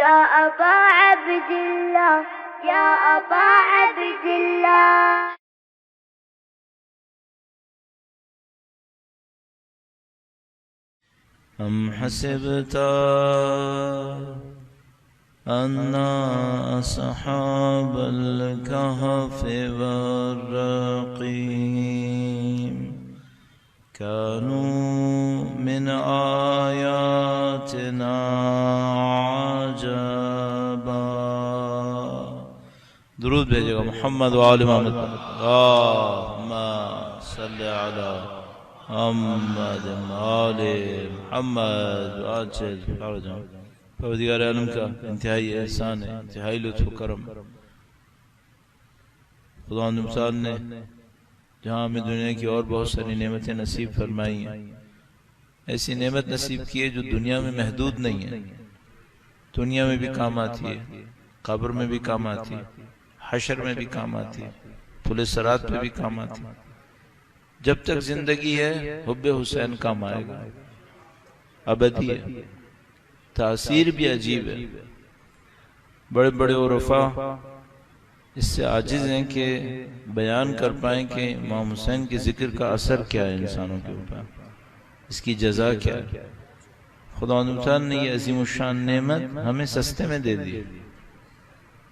يا أبا عبد الله يا أبا عبد الله. أم حسبت أن أصحاب الكهف والرقيم كانوا من آياتنا عجبا. درود بھیجے گا محمد وآل محمد. اللهم صل على محمد آل محمد وعجل فرجهم. پروردگار عالم کا انتہائی احسان ہے، انتہائی لطف و کرم. خدا متعال نے جہاں ہمیں دنیا کی اور بہت ساری نعمتیں نصیب فرمائی ہیں، ایسی نعمت نصیب کی ہے جو دنیا میں محدود نہیں ہے. دنیا میں بھی کام آتی ہے، قبر میں بھی کام آتی ہے، حشر میں بھی کام آتی ہے، پل صراط پہ بھی کام آتی ہے. جب تک زندگی ہے حب حسین کام آئے گا، ابدی ہے. تاثیر بھی عجیب ہے. بڑے بڑے عرفاء اس سے عاجز ہیں کہ بیان کر پائیں کہ امام حسین کے ذکر کا اثر کیا ہے انسانوں کے اوپر، اس کی جزا کیا ہے. خدا تعالیٰ نے یہ عظیم الشان نعمت ہمیں سستے میں دے دی.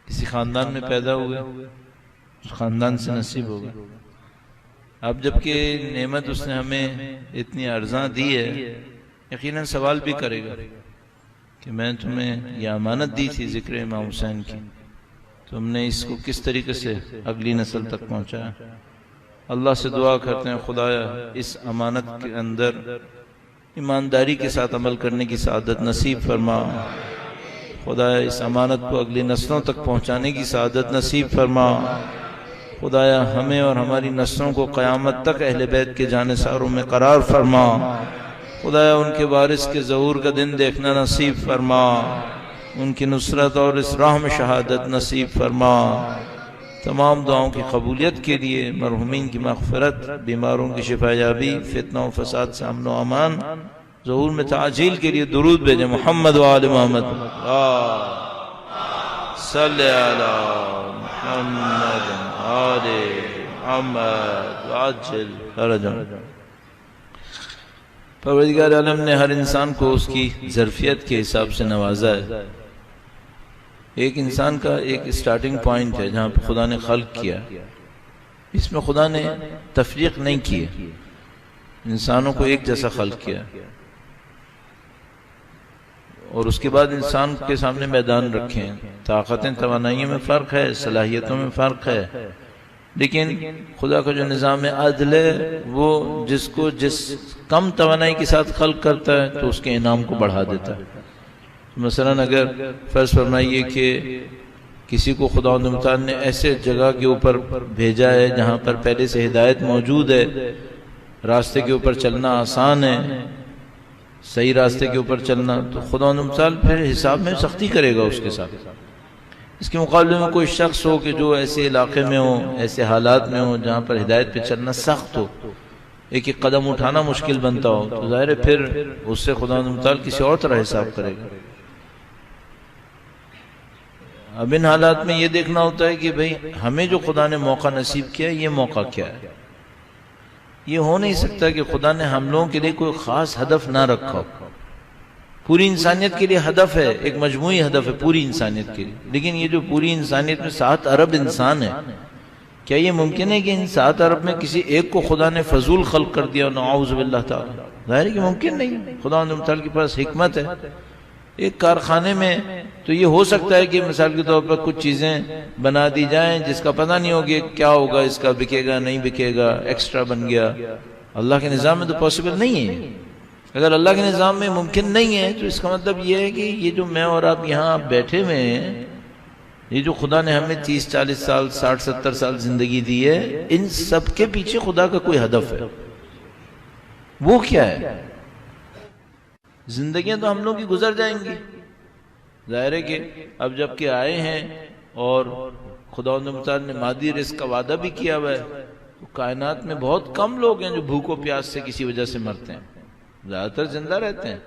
کسی خاندان میں پیدا ہوئے، اس خاندان سے نصیب ہو گئے. اب جبکہ نعمت اس نے ہمیں اتنی ارزاں دی ہے، یقیناً سوال بھی کرے گا کہ میں تمہیں یہ امانت دی تھی ذکر امام حسین کی، تم نے اس کو کس طریقے سے اگلی نسل تک پہنچایا. اللہ سے دعا کرتے ہیں خدایا اس امانت کے اندر ایمانداری کے ساتھ عمل کرنے کی سعادت نصیب فرما. خدایا اس امانت کو اگلی نسلوں تک پہنچانے کی سعادت نصیب فرما. خدایا ہمیں اور ہماری نسلوں کو قیامت تک اہل بیت کے جانثاروں میں قرار فرما. خدایا ان کے وارث کے ظہور کا دن دیکھنا نصیب فرما. ان کی نصرت اور اس راہ میں شہادت نصیب فرما. تمام دعاؤں کی قبولیت کے لیے، مرحومین کی مغفرت، بیماروں کی شفا یابی، فتنہ و فساد سے امن و امان، ظہور میں تعجیل کے لیے درود بھیجیں محمد وآل محمد. صلی علی محمد آل محمد وعجل فرجهم. پروردگار عالم نے ہر انسان کو اس کی ظرفیت کے حساب سے نوازا ہے. ایک انسان کا ایک سٹارٹنگ پوائنٹ ہے جہاں پہ خدا نے خلق کیا. اس میں خدا نے تفریق نہیں کی، انسانوں کو ایک جیسا خلق کیا، اور اس کے بعد انسان کے سامنے میدان رکھے ہیں. طاقتیں توانائیوں میں فرق ہے، صلاحیتوں میں فرق ہے، لیکن خدا کا جو نظام عدل ہے وہ جس کو جس کم توانائی کے ساتھ خلق کرتا ہے تو اس کے انعام کو بڑھا دیتا ہے. مثلا اگر فرض فرمائیے کہ کسی کو خدا متعال نے ایسے جگہ کے اوپر بھیجا ہے جہاں پر پہلے سے ہدایت موجود ہے، راستے کے اوپر چلنا آسان ہے، صحیح راستے کے اوپر چلنا، تو خدا متعال پھر حساب میں سختی کرے گا اس کے ساتھ. اس کے مقابلے میں کوئی شخص ہو کہ جو ایسے علاقے میں ہو، ایسے حالات میں ہو جہاں پر ہدایت پہ چلنا سخت ہو، ایک ایک قدم اٹھانا مشکل بنتا ہو، تو ظاہر ہے پھر اس سے خدا متعال کسی اور طرح حساب کرے گا. اب ان حالات میں یہ دیکھنا ہوتا ہے کہ بھئی ہمیں جو خدا نے موقع نصیب کیا ہے، یہ موقع کیا ہے. یہ ہو نہیں سکتا کہ خدا نے ہم لوگوں کے لیے کوئی خاص ہدف نہ رکھا ہو. پوری انسانیت کے لیے ہدف ہے، ایک مجموعی ہدف ہے پوری انسانیت کے لیے، لیکن یہ جو پوری انسانیت میں 7 ارب انسان ہے، کیا یہ ممکن ہے کہ ان 7 ارب میں کسی ایک کو خدا نے فضول خلق کر دیا؟ نعوذ باللہ تعالی. ظاہر ہے کہ ممکن نہیں. خدا تعالی کے پاس حکمت ہے. ایک کارخانے میں تو یہ ہو سکتا ہے کہ مثال کے طور پر کچھ چیزیں بنا دی جائیں جس کا پتہ نہیں ہوگا کیا ہوگا، اس کا بکے گا نہیں بکے گا، ایکسٹرا بن گیا. اللہ کے نظام میں تو پاسبل نہیں ہے. اگر اللہ کے نظام میں ممکن نہیں ہے تو اس کا مطلب یہ ہے کہ یہ جو میں اور آپ یہاں بیٹھے ہوئے ہیں، یہ جو خدا نے ہمیں 30-40 سال 60-70 سال زندگی دی ہے، ان سب کے پیچھے خدا کا کوئی ہدف ہے. وہ کیا ہے؟ زندگیاں تو ہم لوگ کی گزر جائیں گی. ظاہر ہے کہ اب جب کہ آئے ہیں اور خدا متعال نے مادی رزق کا وعدہ بھی کیا ہوا ہے، تو کائنات میں بہت کم لوگ ہیں جو بھوک و پیاس سے کسی وجہ سے مرتے ہیں. زیادہ تر زندہ رہتے ہیں.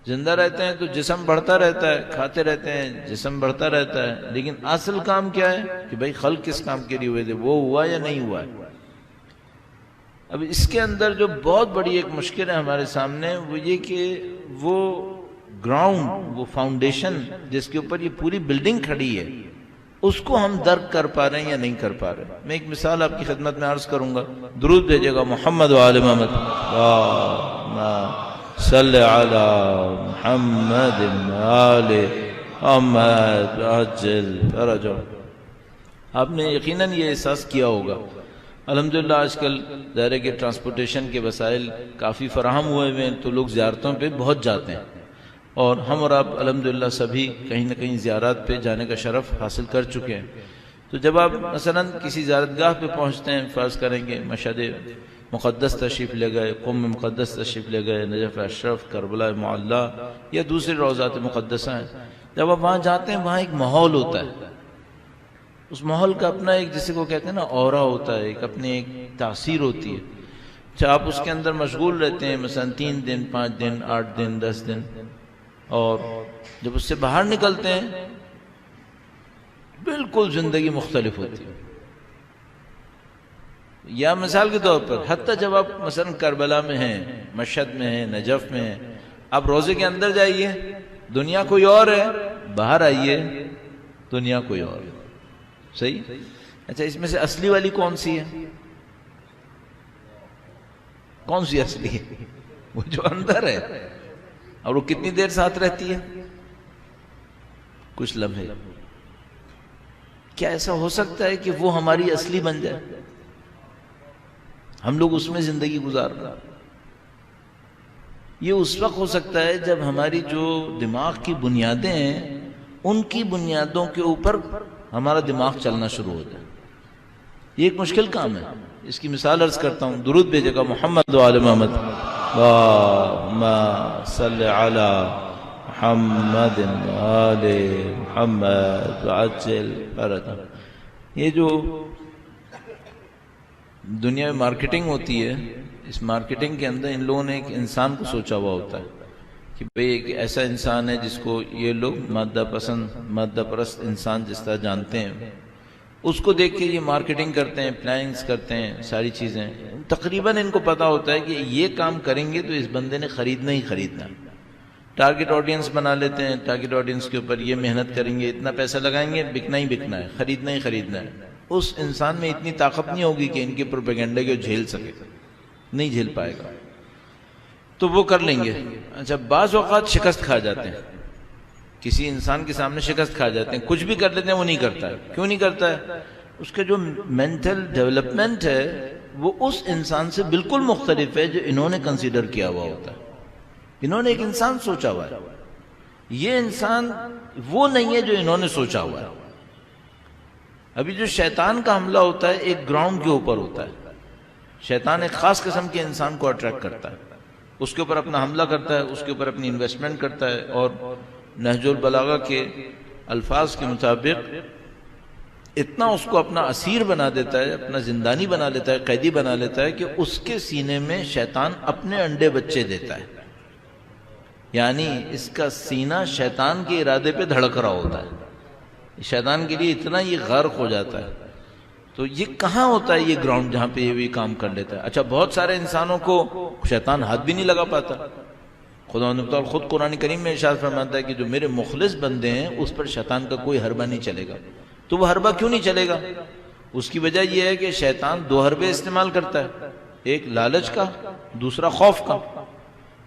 زندہ رہتے ہیں تو جسم بڑھتا رہتا ہے، کھاتے رہتے ہیں جسم بڑھتا رہتا ہے، لیکن اصل کام کیا ہے کہ بھائی خلق کس کام کے لیے ہوئے تھے، وہ ہوا یا نہیں ہوا ہے؟ اب اس کے اندر جو بہت بڑی ایک مشکل ہے ہمارے سامنے وہ یہ کہ وہ گراؤنڈ، وہ فاؤنڈیشن جس کے اوپر یہ پوری بلڈنگ کھڑی ہے، اس کو ہم درک کر پا رہے ہیں یا نہیں کر پا رہے ہیں۔ میں ایک مثال آپ کی خدمت میں عرض کروں گا، درود بھیجے گا محمد و آل محمد، اللہم صلی علی محمد آل محمد عجل فرجہ۔ آپ نے یقیناً یہ احساس کیا ہوگا، الحمدللہ آج کل ظاہر ہے کہ ٹرانسپورٹیشن کے وسائل کافی فراہم ہوئے ہیں تو لوگ زیارتوں پہ بہت جاتے ہیں، اور ہم اور آپ الحمدللہ سبھی کہیں نہ کہیں زیارات پہ جانے کا شرف حاصل کر چکے ہیں۔ تو جب آپ مثلا کسی زیارتگاہ پہ پہنچتے ہیں، فرض کریں گے مشہد مقدس تشریف لے گئے، قم مقدس تشریف لے گئے، نجف اشرف، کربلا معلی یا دوسرے روضات مقدسہ ہیں، جب آپ وہاں جاتے ہیں وہاں ایک ماحول ہوتا ہے، اس ماحول کا اپنا ایک جسے کو کہتے ہیں نا اورا ہوتا ہے، ایک اپنی ایک تاثیر ہوتی ہے۔ اچھا آپ اس کے اندر مشغول رہتے ہیں مثلا 3 دن 5 دن 8 دن 10 دن، اور جب اس سے باہر نکلتے ہیں بالکل زندگی مختلف ہوتی ہے۔ یا مثال کے طور پر حتیٰ جب آپ مثلا کربلا میں ہیں، مشہد میں ہیں، نجف میں ہیں، آپ روزے کے اندر جائیے دنیا کوئی اور ہے، باہر آئیے دنیا کوئی اور ہے۔ صحیح؟ اچھا اس میں سے اصلی والی کون سی ہے؟ کون سی اصلی ہے؟ وہ جو اندر ہے، اور وہ کتنی دیر ساتھ رہتی ہے؟ کچھ لمحے۔ کیا ایسا ہو سکتا ہے کہ وہ ہماری اصلی بن جائے، ہم لوگ اس میں زندگی گزار رہے ہیں؟ یہ اس وقت ہو سکتا ہے جب ہماری جو دماغ کی بنیادیں ہیں ان کی بنیادوں کے اوپر ہمارا دماغ چلنا شروع ہو جائے۔ یہ ایک مشکل کام ہے، اس کی مثال عرض کرتا ہوں، درود بھیجے گا محمد و آل محمد، اللہم صلی علی محمد آل محمد عجل فرجہ۔ یہ جو دنیا میں مارکیٹنگ ہوتی ہے، اس مارکیٹنگ کے اندر ان لوگوں نے ایک انسان کو سوچا ہوا ہوتا ہے کہ بھئی ایک ایسا انسان ہے جس کو یہ لوگ مادہ پسند، مادہ پرست انسان جس طرح جانتے ہیں، اس کو دیکھ کے یہ مارکیٹنگ کرتے ہیں، پلاننگز کرتے ہیں، ساری چیزیں تقریباً ان کو پتا ہوتا ہے کہ یہ کام کریں گے تو اس بندے نے خریدنا ہی خریدنا۔ ٹارگٹ آڈینس بنا لیتے ہیں، ٹارگٹ آڈینس کے اوپر یہ محنت کریں گے، اتنا پیسہ لگائیں گے، بکنا ہی بکنا ہے، خریدنا ہی خریدنا ہے۔ اس انسان میں اتنی طاقت نہیں ہوگی کہ ان کے پروپیگنڈے کو جھیل سکے، نہیں جھیل پائے گا، تو وہ کر لیں گے۔ اچھا بعض اوقات شکست کھا جاتے ہیں، کسی انسان کے سامنے شکست کھا جاتے ہیں، کچھ بھی کر لیتے ہیں وہ نہیں کرتا ہے۔ کیوں نہیں کرتا ہے؟ اس کا جو مینٹل ڈیولپمنٹ ہے وہ اس انسان سے بالکل مختلف ہے جو انہوں نے کنسیڈر کیا ہوا ہوتا ہے۔ انہوں نے ایک انسان سوچا ہوا ہے، یہ انسان وہ نہیں ہے جو انہوں نے سوچا ہوا ہے۔ ابھی جو شیطان کا حملہ ہوتا ہے ایک گراؤنڈ کے اوپر ہوتا ہے، شیطان ایک خاص قسم کے انسان کو اٹریکٹ کرتا ہے، اس کے اوپر اپنا حملہ کرتا ہے، اس کے اوپر اپنی انویسٹمنٹ کرتا ہے، اور نہج البلاغہ کے الفاظ کے مطابق اتنا اس کو اپنا اسیر بنا دیتا ہے، اپنا زندانی بنا لیتا ہے، قیدی بنا لیتا ہے کہ اس کے سینے میں شیطان اپنے انڈے بچے دیتا ہے، یعنی اس کا سینہ شیطان کے ارادے پہ دھڑک رہا ہوتا ہے، شیطان کے لیے اتنا یہ غرق ہو جاتا ہے۔ تو یہ کہاں ہوتا ہے یہ گراؤنڈ جہاں پہ یہ بھی کام کر لیتا ہے؟ اچھا بہت سارے انسانوں کو شیطان ہاتھ بھی نہیں لگا پاتا، خدا نے خود قرآن کریم میں ارشاد فرماتا ہے کہ جو میرے مخلص بندے ہیں اس پر شیطان کا کوئی حربہ نہیں چلے گا۔ تو وہ حربہ کیوں نہیں چلے گا؟ اس کی وجہ یہ ہے کہ شیطان 2 حربے استعمال کرتا ہے، ایک لالچ کا، دوسرا خوف کا۔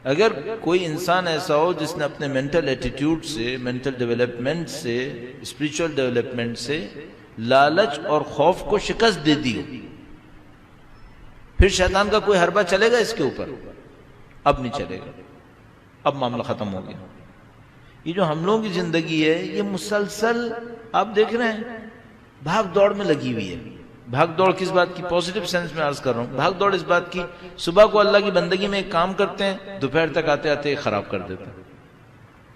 اگر کوئی انسان ایسا ہو جس نے اپنے مینٹل ایٹیٹیوڈ سے، مینٹل ڈیولپمنٹ سے، اسپریچول ڈیولپمنٹ سے لالچ اور خوف کو شکست دے دی، پھر شیطان کا کوئی حربہ چلے گا اس کے اوپر؟ اب نہیں چلے گا، اب معاملہ ختم ہو گیا۔ یہ جو ہم لوگوں کی زندگی ہے یہ مسلسل آپ دیکھ رہے ہیں بھاگ دوڑ میں لگی ہوئی ہے۔ بھاگ دوڑ کس بات کی؟ پوزیٹو سینس میں عرض کر رہا ہوں۔ بھاگ دوڑ اس بات کی صبح کو اللہ کی بندگی میں ایک کام کرتے ہیں، دوپہر تک آتے آتے ایک خراب کر دیتے ہیں،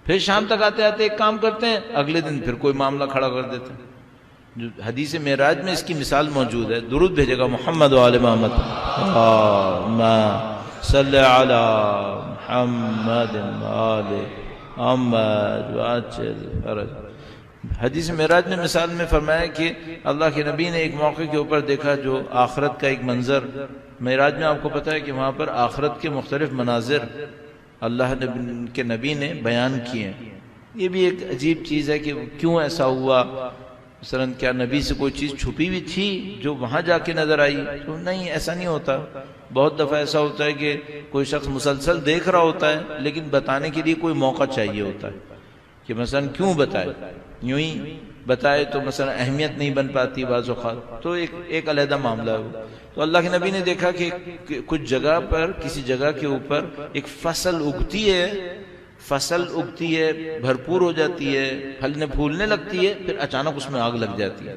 پھر شام تک آتے آتے ایک کام کرتے ہیں، اگلے دن پھر کوئی معاملہ کھڑا کر دیتے ہیں۔ جو حدیث معراج میں اس کی مثال موجود ہے، درود بھیجے گا محمد و آل محمد، اللہم صلی علی محمد وآل محمد وعجل فرج۔ حدیث معراج میں مثال میں فرمایا کہ اللہ کے نبی نے ایک موقع کے اوپر دیکھا جو آخرت کا ایک منظر، معراج میں آپ کو پتہ ہے کہ وہاں پر آخرت کے مختلف مناظر اللہ کے نبی نے بیان کیے ہیں۔ یہ بھی ایک عجیب چیز ہے کہ کیوں ایسا ہوا، مثلا کیا نبی سے کوئی چیز چھپی ہوئی تھی جو وہاں جا کے نظر آئی؟ تو نہیں، ایسا نہیں ہوتا۔ بہت دفعہ ایسا ہوتا ہے کہ کوئی شخص مسلسل دیکھ رہا ہوتا ہے لیکن بتانے کے لیے کوئی موقع چاہیے ہوتا ہے کہ مثلا کیوں بتائے، یوں ہی بتائے تو مثلا اہمیت نہیں بن پاتی بعض اوقات، تو ایک علیحدہ معاملہ ہے۔ تو اللہ کے نبی نے دیکھا کہ کچھ جگہ پر، کسی جگہ کے اوپر ایک فصل اگتی ہے، بھرپور ہو جاتی ہے، پھلنے پھولنے لگتی ہے، پھر اچانک اس میں آگ لگ جاتی ہے۔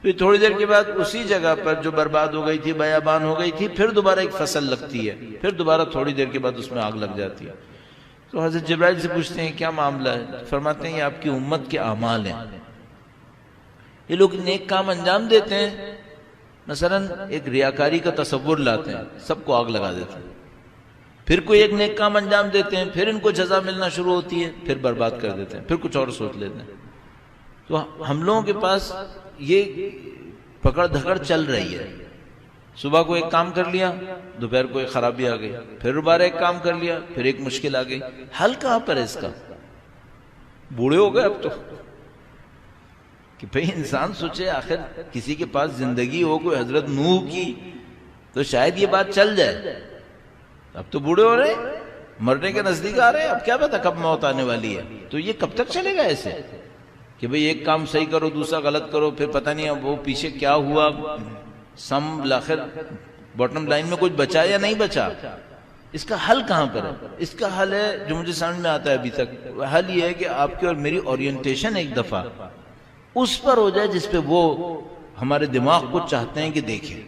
پھر تھوڑی دیر کے بعد اسی جگہ پر جو برباد ہو گئی تھی، بیابان ہو گئی تھی، پھر دوبارہ ایک فصل لگتی ہے، پھر دوبارہ تھوڑی دیر کے بعد اس میں آگ لگ جاتی ہے۔ تو حضرت جبرائیل سے پوچھتے ہیں کیا معاملہ ہے؟ فرماتے ہیں یہ آپ کی امت کے اعمال ہیں، یہ لوگ نیک کام انجام دیتے ہیں، مثلا ایک ریاکاری کا تصور لاتے ہیں، سب کو آگ لگا دیتے ہیں، پھر کوئی ایک نیک کام انجام دیتے ہیں، پھر ان کو جزا ملنا شروع ہوتی ہے، پھر برباد کر دیتے ہیں، پھر کچھ اور سوچ لیتے ہیں۔ تو ہم لوگوں کے پاس یہ پکڑ دھکڑ چل رہی ہے، صبح کو ایک کام کر لیا، دوپہر کو ایک خرابی آ گئی، پھر دوبارہ ایک کام کر لیا، پھر ایک مشکل آ گئی۔ حل کہاں پر ہے اس کا؟ بوڑھے ہو گئے اب تو کہ بھئی انسان سوچے آخر کسی کے پاس زندگی ہو کوئی حضرت نوح کی تو شاید یہ بات چل جائے، اب تو بوڑھے ہو رہے، مرنے کے نزدیک آ رہے، اب کیا پتا کب موت آنے والی ہے۔ تو یہ کب تک چلے گا ایسے کہ بھئی ایک کام صحیح کرو دوسرا غلط کرو، پھر پتہ نہیں اب وہ پیچھے کیا ہوا، آخر باٹم لائن میں کچھ بچا یا نہیں بچا؟ اس کا حل کہاں پر ہے؟ اس کا حل ہے جو مجھے سمجھ میں آتا ہے ابھی تک، حل یہ ہے کہ آپ کی اور میری اورینٹیشن ایک دفعہ اس پر ہو جائے جس پہ وہ ہمارے دماغ کو چاہتے ہیں کہ دیکھیں۔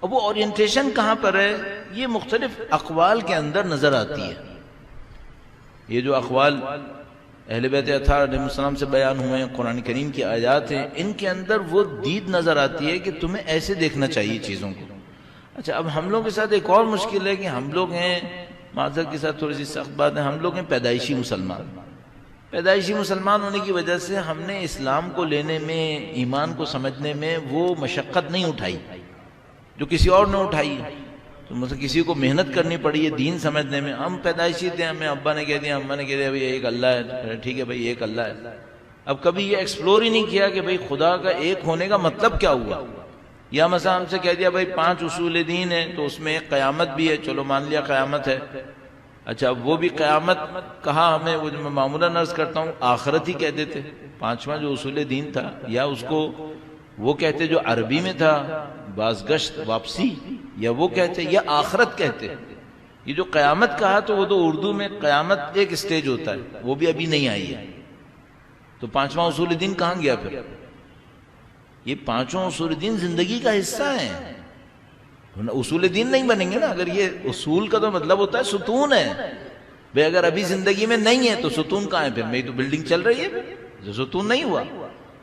اب وہ اورینٹیشن کہاں پر ہے؟ یہ مختلف اقوال کے اندر نظر آتی ہے۔ یہ جو اقوال اہل بیت اطہار علیہ السلام سے بیان ہوئے ہیں، قرآن کریم کی آیات ہیں، ان کے اندر وہ دید نظر آتی ہے کہ تمہیں ایسے دیکھنا چاہیے چیزوں کو۔ اچھا، اب ہم لوگوں کے ساتھ ایک اور مشکل ہے کہ ہم لوگ ہیں، معذرت کے ساتھ تھوڑی سی سخت بات ہے، ہم لوگ ہیں پیدائشی مسلمان۔ پیدائشی مسلمان ہونے کی وجہ سے ہم نے اسلام کو لینے میں، ایمان کو سمجھنے میں وہ مشقت نہیں اٹھائی جو کسی اور نے اٹھائی۔ تو مثلا کسی کو محنت کرنی پڑی ہے دین سمجھنے میں، ہم پیدائشی تھے، ہمیں ابا نے کہہ دیا، اماں نے کہہ دیا بھئی ایک اللہ ہے، ٹھیک ہے بھئی ایک اللہ ہے۔ اب کبھی یہ ایکسپلور ہی نہیں کیا کہ بھئی خدا کا ایک ہونے کا مطلب کیا ہوا۔ یا مثلا ہم سے کہہ دیا بھئی 5 اصول دین ہیں تو اس میں ایک قیامت بھی ہے، چلو مان لیا قیامت ہے۔ اچھا، وہ بھی قیامت کہا ہمیں، وہ جو میں معمولاً عرض کرتا ہوں آخرت ہی کہہ دیتے، 5واں جو اصول دین تھا، یا اس کو وہ کہتے جو عربی میں تھا بازگشت واپسی، یا وہ کہتے یا آخرت کہتے۔ یہ جو قیامت کہا تو وہ تو اردو میں قیامت ایک سٹیج ہوتا ہے، وہ بھی ابھی نہیں آئی ہے۔ تو 5واں اصول دین کہاں گیا پھر؟ یہ 5 اصول دین زندگی کا حصہ ہیں، اصول دین نہیں بنیں گے نا اگر یہ اصول کا تو مطلب ہوتا ہے ستون ہے۔ بھئی اگر ابھی زندگی میں نہیں ہے تو ستون کہاں ہے پھر؟ میری تو بلڈنگ چل رہی ہے، جو ستون نہیں ہوا۔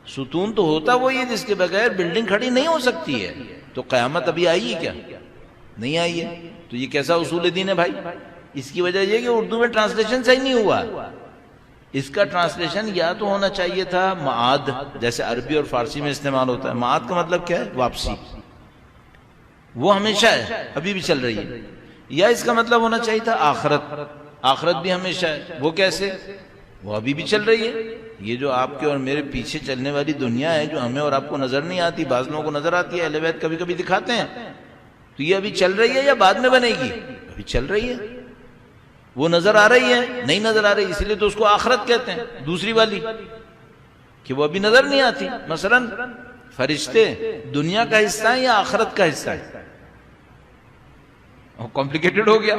ستون تو ہوتا وہی ہے جس کے بغیر بلڈنگ کھڑی نہیں ہو سکتی ہے۔ تو قیامت ابھی آئی ہے کیا؟ نہیں آئی ہے۔ تو یہ کیسا اصول دین ہے بھائی؟ اس کی وجہ یہ کہ اردو میں ٹرانسلیشن صحیح نہیں ہوا۔ اس کا ٹرانسلیشن یا تو ہونا چاہیے تھا معاد، جیسے عربی اور فارسی میں استعمال ہوتا ہے۔ معاد کا مطلب کیا ہے؟ واپسی، وہ ہمیشہ ہے، ابھی بھی چل رہی ہے۔ یا اس کا مطلب ہونا چاہیے تھا آخرت، آخرت بھی ہمیشہ ہے۔ وہ کیسے؟ وہ ابھی بھی چل رہی ہے۔ یہ جو آپ کے اور میرے پیچھے چلنے والی دنیا ہے جو ہمیں اور آپ کو نظر نہیں آتی، بعض لوگوں کو نظر آتی ہے، اہل بیت کبھی کبھی دکھاتے ہیں، تو یہ ابھی چل رہی ہے یا بعد میں بنے گی؟ ابھی چل رہی ہے۔ وہ نظر آ رہی ہے؟ نہیں نظر آ رہی، اسی لیے تو اس کو آخرت کہتے ہیں، دوسری والی کہ وہ ابھی نظر نہیں آتی۔ مثلا فرشتے دنیا کا حصہ ہیں یا آخرت کا حصہ ہے؟ کمپلیکیٹڈ ہو گیا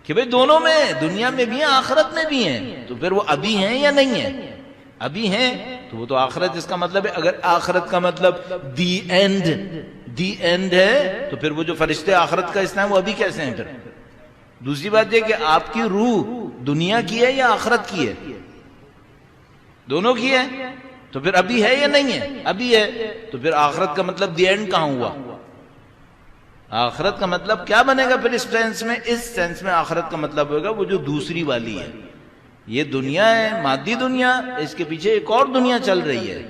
کہ بھئی دونوں میں، دنیا میں بھی ہیں آخرت میں بھی ہیں، تو پھر وہ ابھی ہیں یا نہیں ہیں؟ ابھی ہیں تو وہ تو آخرت، اس کا مطلب ہے اگر آخرت کا مطلب دی اینڈ ہے تو پھر وہ جو فرشتے آخرت کا حصہ ہیں وہ ابھی کیسے ہیں پھر؟ دوسری بات یہ کہ آپ کی روح دنیا کی ہے یا آخرت کی ہے؟ دونوں کی ہے، تو پھر ابھی ہے یا نہیں ہے؟ ابھی ہے، تو پھر آخرت کا مطلب دی اینڈ کہاں ہوا؟ آخرت کا مطلب کیا بنے گا پھر اس سینس میں؟ اس سینس میں آخرت کا مطلب ہوگا وہ جو دوسری والی ہے. یہ دنیا ہے مادی دنیا، اس کے پیچھے ایک اور دنیا چل رہی ہے.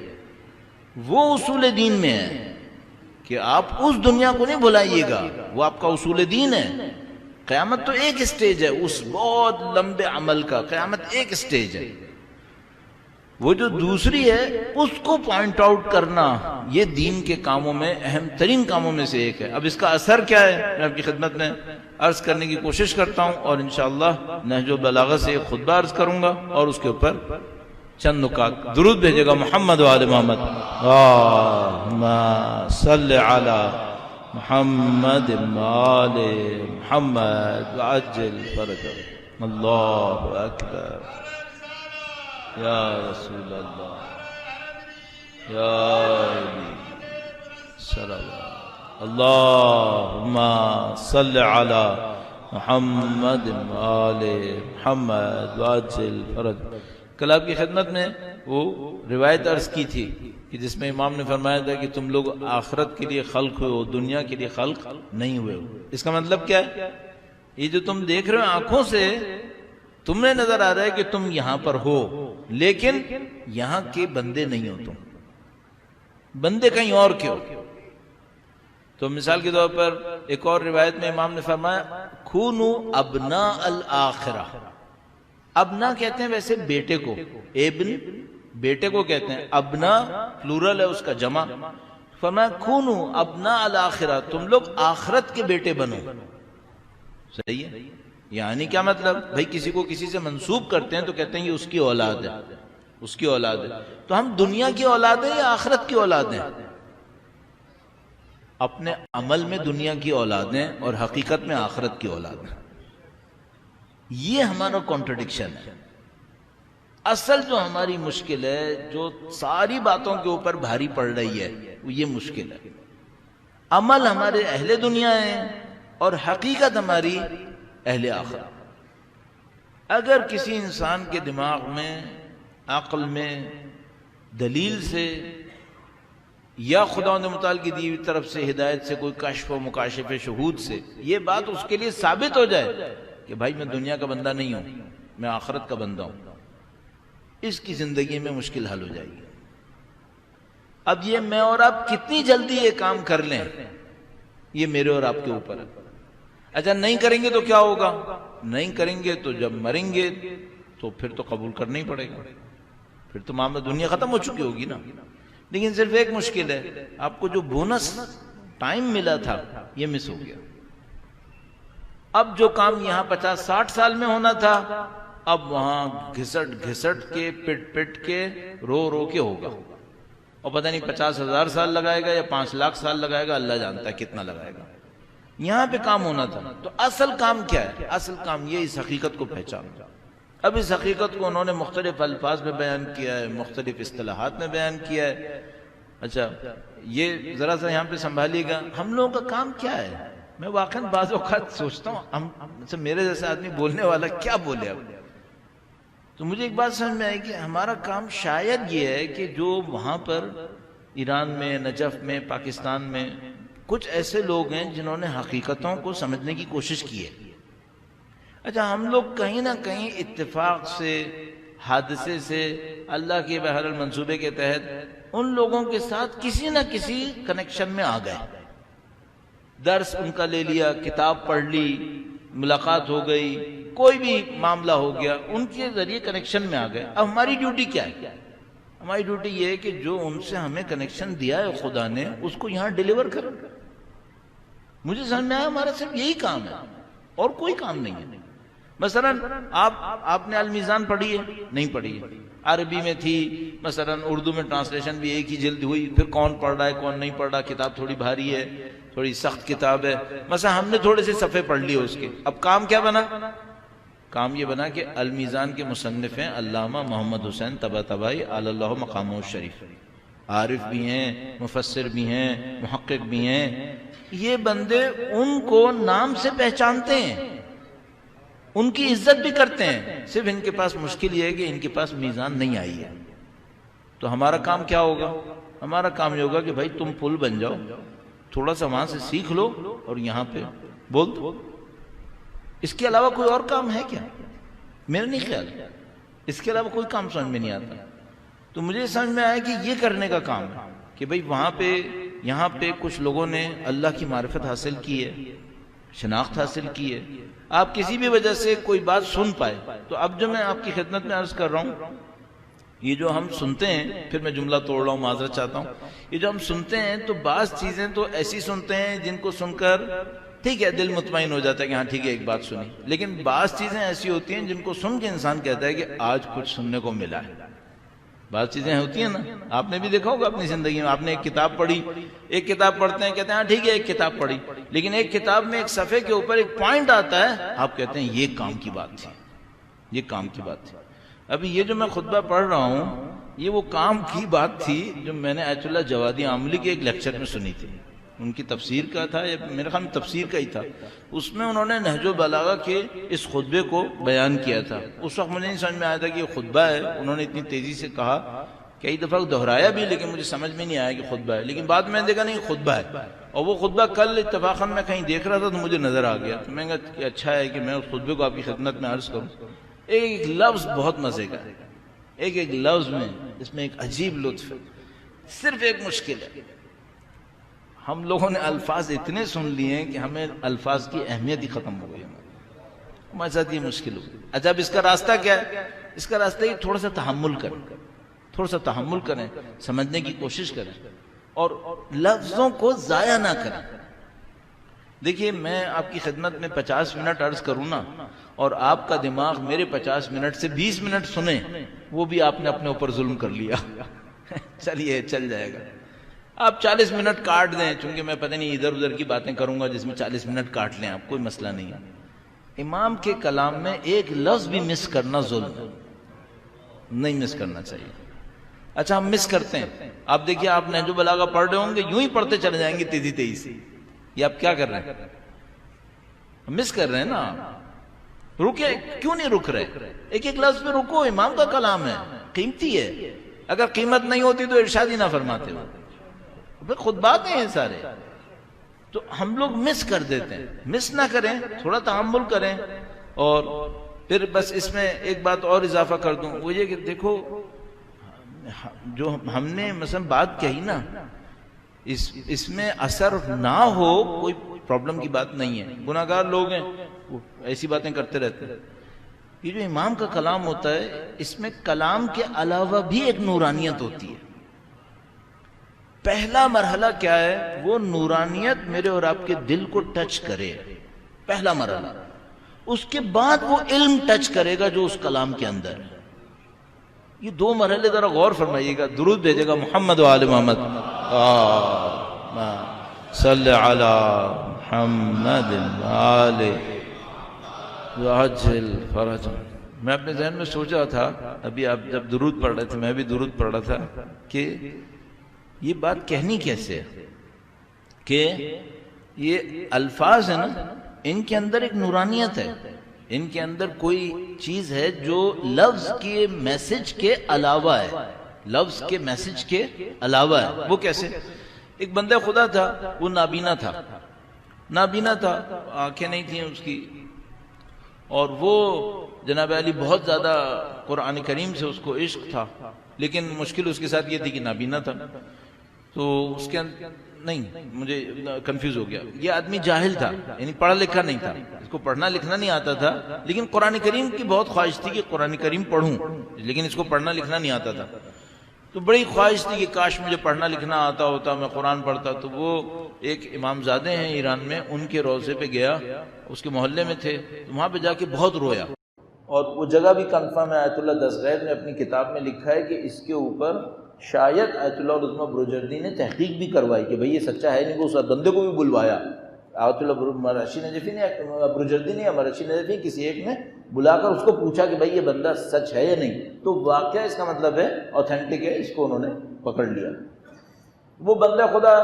وہ اصول دین میں ہے کہ آپ اس دنیا کو نہیں بھلائیے گا، وہ آپ کا اصول دین ہے. قیامت تو ایک سٹیج ہے اس بہت لمبے عمل کا، قیامت ایک سٹیج ہے. وہ جو دوسری ہے اس کو پوائنٹ آؤٹ کرنا یہ دین کے کاموں میں اہم ترین کاموں میں سے ایک ہے. اب اس کا اثر کیا ہے میں آپ کی خدمت میں عرض کرنے کی کوشش کرتا ہوں، اور انشاءاللہ نہج البلاغہ سے ایک خطبہ عرض کروں گا اور اس کے اوپر چند نکات. درود بھیجے گا محمد و آل محمد. اللہم صل علی محمد و آل محمد وعجل فرجہ. اللہ اکبر یا رسول اللہ یا علی صلوات. اللہم صل علی محمد و آل محمد وعجل فرجہ. کل آپ کی خدمت میں وہ روایت عرض کی تھی کہ جس میں امام نے فرمایا تھا کہ تم لوگ آخرت کے لیے خلق ہوئے ہو، دنیا کے لیے خلق نہیں ہوئے ہو. اس کا مطلب کیا ہے؟ یہ جو تم دیکھ رہے ہو آنکھوں سے تمہیں نظر آ رہا ہے کہ تم یہاں پر ہو، لیکن یہاں کے بندے نہیں ہو. تم بندے کہیں اور کے ہو. تو مثال کے طور پر ایک اور روایت میں امام نے فرمایا کونوا ابناء الآخرہ. ابنا کہتے ہیں ویسے بیٹے کو، ابن بیٹے کو کہتے ہیں، ابنا پلورل ہے اس کا جمع. فرمایا کونوا ابناء الآخرہ، تم لوگ آخرت کے بیٹے بنو. صحیح ہے؟ یعنی کیا مطلب؟ بھائی کسی کو کسی سے منسوب کرتے ہیں تو کہتے ہیں یہ اس کی اولاد ہے، اس کی اولاد ہے. تو ہم دنیا کی اولاد ہیں یا آخرت کی اولاد ہیں؟ اپنے عمل میں دنیا کی اولاد ہیں اور حقیقت میں آخرت کی اولاد ہیں. یہ ہمارا کانٹرڈکشن ہے. اصل جو ہماری مشکل ہے، جو ساری باتوں کے اوپر بھاری پڑ رہی ہے، وہ یہ مشکل ہے. عمل ہمارے اہل دنیا ہیں اور حقیقت ہماری اہل آخرت. اگر کسی انسان کے دماغ میں، عقل میں، دلیل سے یا خدا نے متعال کی دی ہوئی طرف سے ہدایت سے کوئی کشف و مکاشف شہود سے یہ بات اس کے لیے ثابت ہو جائے کہ بھائی میں دنیا کا بندہ نہیں ہوں، میں آخرت کا بندہ ہوں، اس کی زندگی میں مشکل حل ہو جائے گی. اب یہ میں اور آپ کتنی جلدی یہ کام کر لیں یہ میرے اور آپ کے اوپر ہے. اچھا نہیں کریں گے تو کیا ہوگا؟ نہیں کریں گے تو جب مریں گے تو پھر تو قبول کرنا ہی پڑے گا، پھر تو معاملہ دنیا ختم ہو چکی ہوگی نا. لیکن صرف ایک مشکل ہے، آپ کو جو بونس ٹائم ملا تھا یہ مس ہو گیا. اب جو کام یہاں 50-60 سال میں ہونا تھا اب وہاں گھسٹ گھسٹ کے پٹ پٹ کے رو رو کے ہوگا. اور پتہ نہیں 50,000 سال لگائے گا یا 5 لاکھ سال لگائے گا، اللہ جانتا ہے کتنا لگائے گا. یہاں پہ کام ہونا تھا. تو اصل کام کیا ہے؟ اصل کام یہ اس حقیقت کو پہچانا. اب اس حقیقت کو انہوں نے مختلف الفاظ میں بیان کیا ہے، مختلف اصطلاحات میں بیان کیا ہے. اچھا یہ ذرا سا یہاں پہ سنبھالیے گا، ہم لوگوں کا کام کیا ہے؟ میں واقعاً بعض اوقات سوچتا ہوں میرے جیسا آدمی بولنے والا کیا بولے. اب تو مجھے ایک بات سمجھ میں آئی کہ ہمارا کام شاید یہ ہے کہ جو وہاں پر ایران میں، نجف میں، پاکستان میں کچھ ایسے لوگ ہیں جنہوں نے حقیقتوں کو سمجھنے کی کوشش کی ہے. اچھا ہم لوگ کہیں نہ کہیں اتفاق سے، حادثے سے، اللہ کے بہر المنصوبے کے تحت ان لوگوں کے ساتھ کسی نہ کسی کنیکشن میں آ گئے. درس ان کا لے لیا، کتاب پڑھ لی، ملاقات ہو گئی، کوئی بھی معاملہ ہو گیا، ان کے ذریعے کنیکشن میں آ گئے. اب ہماری ڈیوٹی کیا ہے؟ ہماری ڈیوٹی یہ ہے کہ جو ان سے ہمیں کنیکشن دیا ہے خدا نے اس کو یہاں ڈیلیور کرو. مجھے سمجھ میں آیا ہمارا صرف یہی کام ہے اور کوئی کام نہیں ہے. مثلا آپ نے المیزان پڑھی ہے؟ نہیں پڑھی ہے. عربی میں تھی، مثلا اردو میں ٹرانسلیشن بھی ایک ہی جلد ہوئی، پھر کون پڑھ رہا ہے کون نہیں پڑھ رہا، کتاب تھوڑی بھاری ہے، تھوڑی سخت کتاب ہے. مثلا ہم نے تھوڑے سے صفحے پڑھ لیے اس کے. اب کام کیا بنا؟ کام یہ بنا کہ المیزان کے مصنف ہیں علامہ محمد حسین طباطبائی علی اللہ مقامہ الشریف. عارف بھی ہیں، مفسر بھی ہیں، محقق بھی ہیں. یہ بندے ان کو نام سے پہچانتے ہیں، ان کی عزت بھی کرتے ہیں. صرف ان کے پاس مشکل یہ ہے کہ ان کے پاس میزان نہیں آئی ہے. تو ہمارا کام کیا ہوگا؟ ہمارا کام یہ ہوگا کہ بھائی تم پل بن جاؤ، تھوڑا سا وہاں سے سیکھ لو اور یہاں پہ بول دو. اس کے علاوہ کوئی اور کام ہے کیا؟ میرا نہیں خیال اس کے علاوہ کوئی کام سمجھ میں نہیں آتا. تو مجھے سمجھ میں آیا کہ یہ کرنے کا کام ہے کہ بھئی وہاں پہ یہاں پہ کچھ لوگوں نے اللہ کی معرفت حاصل کی ہے، شناخت حاصل کی ہے. آپ کسی بھی وجہ سے کوئی بات سن پائے تو اب جو میں آپ کی خدمت میں عرض کر رہا ہوں، یہ جو ہم سنتے ہیں، پھر میں جملہ توڑ رہا ہوں، معذرت چاہتا ہوں، یہ جو ہم سنتے ہیں تو بعض چیزیں تو ایسی سنتے ہیں جن کو سن کر ٹھیک ہے دل مطمئن ہو جاتا ہے کہ ہاں ٹھیک ہے ایک بات سنی، لیکن بعض چیزیں ایسی ہوتی ہیں جن کو سن کے انسان کہتا ہے کہ آج کچھ سننے کو ملا ہے. بعض چیزیں ہوتی ہیں نا، آپ نے بھی دیکھا ہوگا اپنی زندگی میں، آپ نے ایک کتاب پڑھی، ایک کتاب پڑھتے ہیں کہتے ہیں ہاں ٹھیک ہے ایک کتاب پڑھی، لیکن ایک کتاب میں ایک صفحے کے اوپر ایک پوائنٹ آتا ہے، آپ کہتے ہیں یہ کام کی بات تھی، یہ کام کی بات تھی. ابھی یہ جو میں خطبہ پڑھ رہا ہوں یہ وہ کام کی بات تھی جو میں نے آیت اللہ جوادی عاملی کے ایک لیکچر میں سنی تھی. ان کی تفسیر کا تھا یا میرے خیال میں تفسیر کا ہی تھا، اس میں انہوں نے نہج البلاغہ کے اس خطبے کو بیان کیا تھا. اس وقت مجھے نہیں سمجھ میں آیا تھا کہ یہ خطبہ ہے، انہوں نے اتنی تیزی سے کہا، کئی دفعہ دہرایا بھی لیکن مجھے سمجھ میں نہیں آیا کہ خطبہ ہے، لیکن بعد میں دیکھا نہیں خطبہ ہے. اور وہ خطبہ کل اتفاقاً میں کہیں دیکھ رہا تھا تو مجھے نظر آ گیا، تو میں نے کہا کہ اچھا ہے کہ میں اس خطبے کو آپ کی خدمت میں عرض کروں. ایک لفظ بہت مزے کا ہے، ایک ایک لفظ میں اس میں ایک عجیب لطف ہے. صرف ایک مشکل ہے، ہم لوگوں نے الفاظ اتنے سن لیے ہیں کہ ہمیں الفاظ کی اہمیت ہی ختم ہو گئی. ہمارے ساتھ یہ مشکل ہو گئی. اچھا اب اس کا راستہ کیا ہے؟ اس کا راستہ یہ تھوڑا سا تحمل کریں، تھوڑا سا تحمل کریں، سمجھنے کی کوشش کریں اور لفظوں کو ضائع نہ کریں. دیکھیے میں آپ کی خدمت میں 50 منٹ عرض کروں نا اور آپ کا دماغ میرے 50 منٹ سے 20 منٹ سنے، وہ بھی آپ نے اپنے اوپر ظلم کر لیا. چلیے چل جائے گا. آپ 40 منٹ کاٹ دیں، چونکہ میں پتہ نہیں ادھر ادھر کی باتیں کروں گا جس میں 40 منٹ کاٹ لیں آپ، کوئی مسئلہ نہیں ہے. امام کے کلام میں ایک لفظ بھی مس کرنا ظلم ہے، نہیں مس کرنا چاہیے. اچھا ہم مس کرتے ہیں. آپ دیکھیے آپ نہج البلاغہ پڑھ رہے ہوں گے، یوں ہی پڑھتے چلے جائیں گے تیزی تیزی سے. یہ آپ کیا کر رہے ہیں؟ مس کر رہے ہیں نا. رکے کیوں نہیں رک رہے؟ ایک ایک لفظ پہ رکو، امام کا کلام ہے، قیمتی ہے. اگر قیمت نہیں ہوتی تو ارشاد ہی نہ فرماتے ہو. خطبات ہیں سارے، تو ہم لوگ مس کر دیتے ہیں. مس نہ کریں، تھوڑا تحمل کریں. اور پھر بس اس میں ایک بات اور اضافہ کر دوں، وہ یہ کہ دیکھو جو ہم نے مثلا بات کہی نا، اس میں اثر نہ ہو کوئی پرابلم کی بات نہیں ہے. گناہگار لوگ ہیں وہ ایسی باتیں کرتے رہتے ہیں. یہ جو امام کا کلام ہوتا ہے اس میں کلام کے علاوہ بھی ایک نورانیت ہوتی ہے. پہلا مرحلہ کیا ہے؟ وہ نورانیت میرے اور آپ کے دل کو ٹچ کرے، پہلا مرحلہ. اس کے بعد وہ علم ٹچ کرے گا جو اس کلام کے اندر ہے. یہ دو مرحلے ذرا غور فرمائیے گا. درود بھیجے گا محمد و آل محمد، صلی علی محمد آل عجل فرج. میں اپنے ذہن میں سوچا تھا ابھی آپ جب درود پڑھ رہے تھے، میں بھی درود پڑھ رہا تھا کہ یہ بات کہنی کیسے ہے کہ یہ الفاظ ہیں نا، ان کے اندر ایک نورانیت ہے، ان کے اندر کوئی چیز ہے جو لفظ کے میسج کے علاوہ ہے، لفظ کے میسج کے علاوہ ہے. وہ کیسے؟ ایک بندہ خدا تھا، وہ نابینا تھا، نابینا تھا، آنکھیں نہیں تھیں اس کی، اور وہ جناب علی بہت زیادہ قرآن کریم سے اس کو عشق تھا، لیکن مشکل اس کے ساتھ یہ تھی کہ نابینا تھا. تو اس کے نہیں، مجھے کنفیوز ہو گیا. یہ آدمی جاہل تھا، یعنی پڑھا لکھا نہیں تھا، اس کو پڑھنا لکھنا نہیں آتا تھا، لیکن قرآن کریم کی بہت خواہش تھی کہ قرآن کریم پڑھوں، لیکن اس کو پڑھنا لکھنا نہیں آتا تھا. تو بڑی خواہش تھی کہ کاش مجھے پڑھنا لکھنا آتا ہوتا، میں قرآن پڑھتا. تو وہ ایک امام زادے ہیں ایران میں، ان کے روضے پہ گیا، اس کے محلے میں تھے، وہاں پہ جا کے بہت رویا. اور وہ جگہ بھی کنفرم ہے، آیت اللہ دستغیر نے اپنی کتاب میں لکھا ہے کہ اس کے اوپر شاید آیت اللہ عظمہ بروجردی نے تحقیق بھی کروائی کہ بھئی یہ سچا ہے نہیں. وہ اس بندے کو بھی بلوایا، آیت اللہ مرشی نجفی نے، بروجردی نے یا مرشی نجفی کسی ایک نے بلا کر اس کو پوچھا کہ بھئی یہ بندہ سچ ہے یا نہیں. تو واقعہ اس کا مطلب ہے اوتھینٹک ہے، اس کو انہوں نے پکڑ لیا. وہ بندہ خدا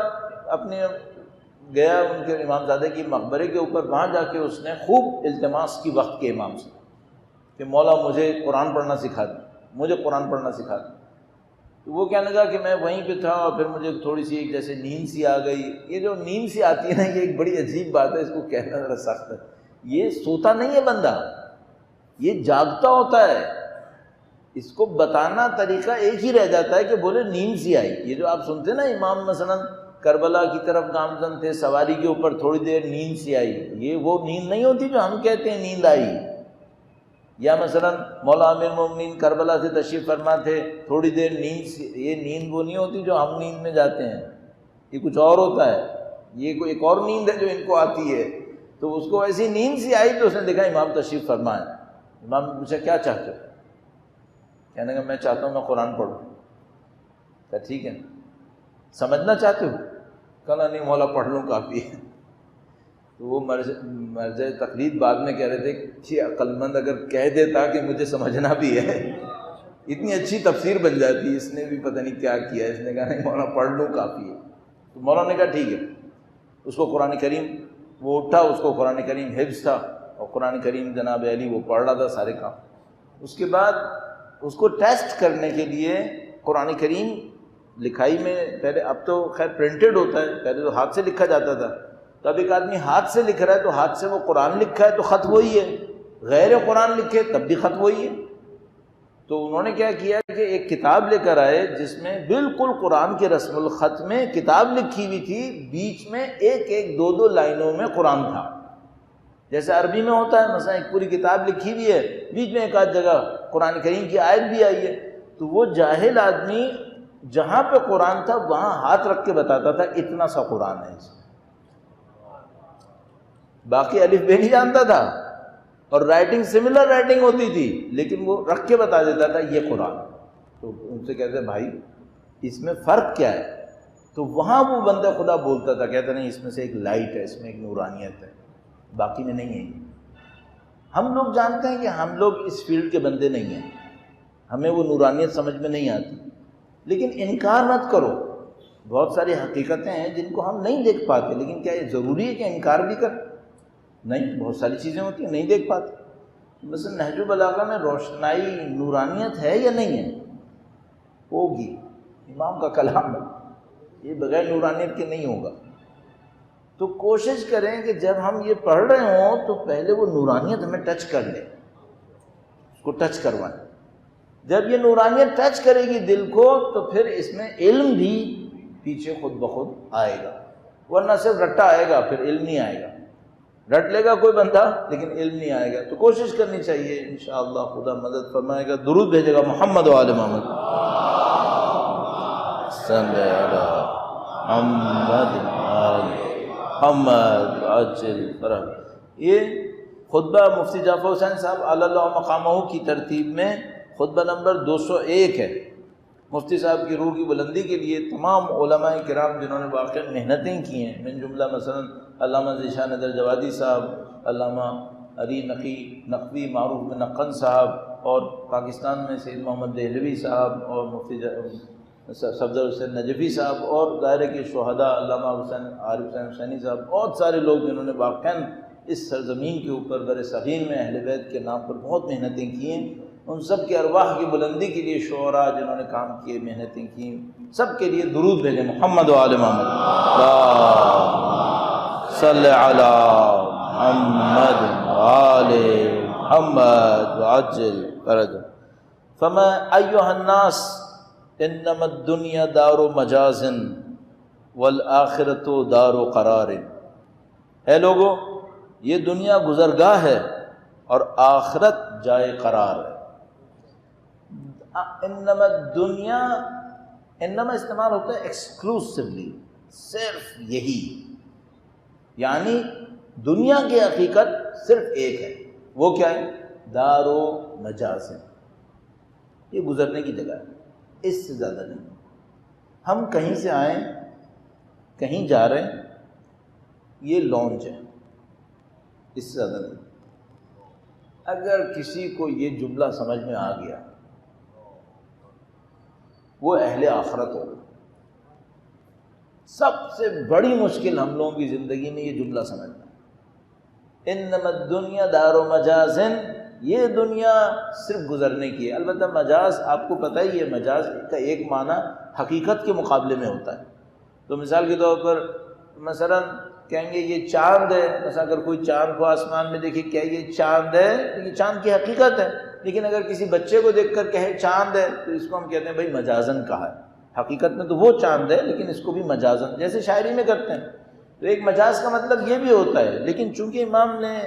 اپنے گیا ان کے امام زادے کی مقبرے کے اوپر، وہاں جا کے اس نے خوب التماس کی وقت کے امام سے کہ مولا مجھے قرآن پڑھنا سکھا دیں، مجھے قرآن پڑھنا سکھا دیں. تو وہ کہنے لگا کہ میں وہیں پہ تھا اور پھر مجھے تھوڑی سی ایک جیسے نیند سی آ گئی. یہ جو نیند سی آتی ہے نا، یہ ایک بڑی عجیب بات ہے، اس کو کہنا ذرا سخت ہے. یہ سوتا نہیں ہے بندہ، یہ جاگتا ہوتا ہے. اس کو بتانا طریقہ ایک ہی رہ جاتا ہے کہ بولے نیند سی آئی. یہ جو آپ سنتے ہیں نا امام مثلا کربلا کی طرف گامزن تھے سواری کے اوپر، تھوڑی دیر نیند سی آئی، یہ وہ نیند نہیں ہوتی جو ہم کہتے ہیں نیند آئی. یا مثلا مولا امیر المومنین کربلا سے تشریف فرما تھے، تھوڑی دیر نیند سی، یہ نیند وہ نہیں ہوتی جو ہم نیند میں جاتے ہیں، یہ کچھ اور ہوتا ہے. یہ کوئی ایک اور نیند ہے جو ان کو آتی ہے. تو اس کو ایسی نیند سی آئی تو اس نے دیکھا امام تشریف فرمائے. امام نے پوچھا کیا چاہتے ہو؟ کہنے لگا میں چاہتا ہوں میں قرآن پڑھوں. کہا ٹھیک ہے. سمجھنا چاہتے ہو؟ کہا نہیں مولا پڑھ لوں کافی ہے. تو وہ مرز تقلید بعد میں کہہ رہے تھے کہ عقل مند اگر کہہ دیتا کہ مجھے سمجھنا بھی ہے، اتنی اچھی تفسیر بن جاتی. اس نے بھی پتہ نہیں کیا کیا، اس نے کہا نہیں مولا پڑھ لوں کافی ہے. تو مولا نے کہا ٹھیک ہے. اس کو قرآن کریم، وہ اٹھا، اس کو قرآن کریم حفظ تھا اور قرآن کریم جناب علی وہ پڑھ رہا تھا سارے کام. اس کے بعد اس کو ٹیسٹ کرنے کے لیے قرآن کریم لکھائی میں، پہلے اب تو خیر پرنٹڈ ہوتا ہے، پہلے تو ہاتھ سے لکھا جاتا تھا. تو اب ایک آدمی ہاتھ سے لکھ رہا ہے تو ہاتھ سے وہ قرآن لکھا ہے تو خط وہی ہے، غیر قرآن لکھے تب بھی خط وہی ہے. تو انہوں نے کیا کیا کہ ایک کتاب لے کر آئے جس میں بالکل قرآن کے رسم الخط میں کتاب لکھی ہوئی تھی، بیچ میں ایک ایک دو دو لائنوں میں قرآن تھا. جیسے عربی میں ہوتا ہے مثلا ایک پوری کتاب لکھی ہوئی ہے، بیچ میں ایک آدھ جگہ قرآن کریم کی آیت بھی آئی ہے. تو وہ جاہل آدمی جہاں پہ قرآن تھا وہاں ہاتھ رکھ کے بتاتا تھا اتنا سا قرآن ہے اس میں. باقی الف بے نہیں جانتا تھا اور رائٹنگ سملر رائٹنگ ہوتی تھی، لیکن وہ رکھ کے بتا دیتا تھا یہ قرآن. تو ان سے کہتے بھائی اس میں فرق کیا ہے؟ تو وہاں وہ بندہ خدا بولتا تھا، کہتا نہیں اس میں سے ایک لائٹ ہے، اس میں ایک نورانیت ہے، باقی میں نہیں ہے. ہم لوگ جانتے ہیں کہ ہم لوگ اس فیلڈ کے بندے نہیں ہیں، ہمیں وہ نورانیت سمجھ میں نہیں آتی. لیکن انکار مت کرو، بہت ساری حقیقتیں ہیں جن کو ہم نہیں دیکھ پاتے. لیکن کیا یہ ضروری ہے کہ انکار بھی کر؟ نہیں، بہت ساری چیزیں ہوتی ہیں نہیں دیکھ پاتے. مثلا نہج البلاغہ میں روشنائی نورانیت ہے یا نہیں ہے؟ ہوگی، امام کا کلام ہے، یہ بغیر نورانیت کے نہیں ہوگا. تو کوشش کریں کہ جب ہم یہ پڑھ رہے ہوں تو پہلے وہ نورانیت ہمیں ٹچ کر لے، اس کو ٹچ کروائیں. جب یہ نورانیت ٹچ کرے گی دل کو تو پھر اس میں علم بھی پیچھے خود بخود آئے گا. ورنہ صرف رٹا آئے گا، پھر علم نہیں آئے گا. رٹ لے گا کوئی بندہ لیکن علم نہیں آئے گا. تو کوشش کرنی چاہیے، انشاءاللہ خدا مدد فرمائے گا. درود بھیجے گا محمد و آل محمد صلی علی محمد آل محمد عجل فرج. یہ خطبہ مفتی جعفر حسین صاحب علی اللہ مقامہ کی ترتیب میں خطبہ نمبر 201 ہے. مفتی صاحب کی روح کی بلندی کے لیے تمام علماء کرام جنہوں نے واقعی محنتیں کی ہیں، من جملہ مثلا علامہ ذیشان ندر جوادی صاحب، علامہ علی نقوی معروف بن نقن صاحب، اور پاکستان میں سید محمد دہلوی صاحب اور مفتی صفدر حسین نجفی صاحب، اور دائرے کے شہداء علامہ حسین عارف حسین حسینی صاحب، بہت سارے لوگ جنہوں نے واقعاً اس سرزمین کے اوپر بر صغیر میں اہل بیت کے نام پر بہت محنتیں کی ہیں. ان سب کے ارواح کی بلندی کے لیے شعراء جنہوں نے کام کیے، محنتیں کی، سب کے لیے درود بھیجیں محمد و آل محمد صلی علی محمد و آل محمد وعجل فرج. فما ایھا الناس انما الدنیا دار مجاز والآخرۃ دار قرار. اے لوگو، یہ دنیا گزرگاہ ہے اور آخرت جائے قرار ہے. انما دنیا، انما استعمال ہوتا ہے ایکسکلوسیولی، صرف یہی، یعنی دنیا کی حقیقت صرف ایک ہے. وہ کیا ہے؟ دار و مجاز ہے، یہ گزرنے کی جگہ ہے، اس سے زیادہ نہیں. ہم کہیں سے آئیں، کہیں جا رہے ہیں، یہ لانچ ہے، اس سے زیادہ نہیں. اگر کسی کو یہ جملہ سمجھ میں آ گیا وہ اہل آخرت ہوگا. سب سے بڑی مشکل ہم لوگوں کی زندگی میں یہ جملہ سمجھنا. انما الدنیا دار مجاز یہ دنیا صرف گزرنے کی ہے۔ البتہ مجاز آپ کو پتہ ہی ہے، مجاز کا ایک معنی حقیقت کے مقابلے میں ہوتا ہے۔ تو مثال کے طور پر مثلا کہیں گے یہ چاند ہے، مثلا اگر کوئی چاند کو آسمان میں دیکھے کیا یہ چاند ہے، تو یہ چاند کی حقیقت ہے۔ لیکن اگر کسی بچے کو دیکھ کر کہے چاند ہے تو اس کو ہم کہتے ہیں بھائی مجازن کہا ہے، حقیقت میں تو وہ چاند ہے لیکن اس کو بھی مجازن، جیسے شاعری میں کرتے ہیں۔ تو ایک مجاز کا مطلب یہ بھی ہوتا ہے، لیکن چونکہ امام نے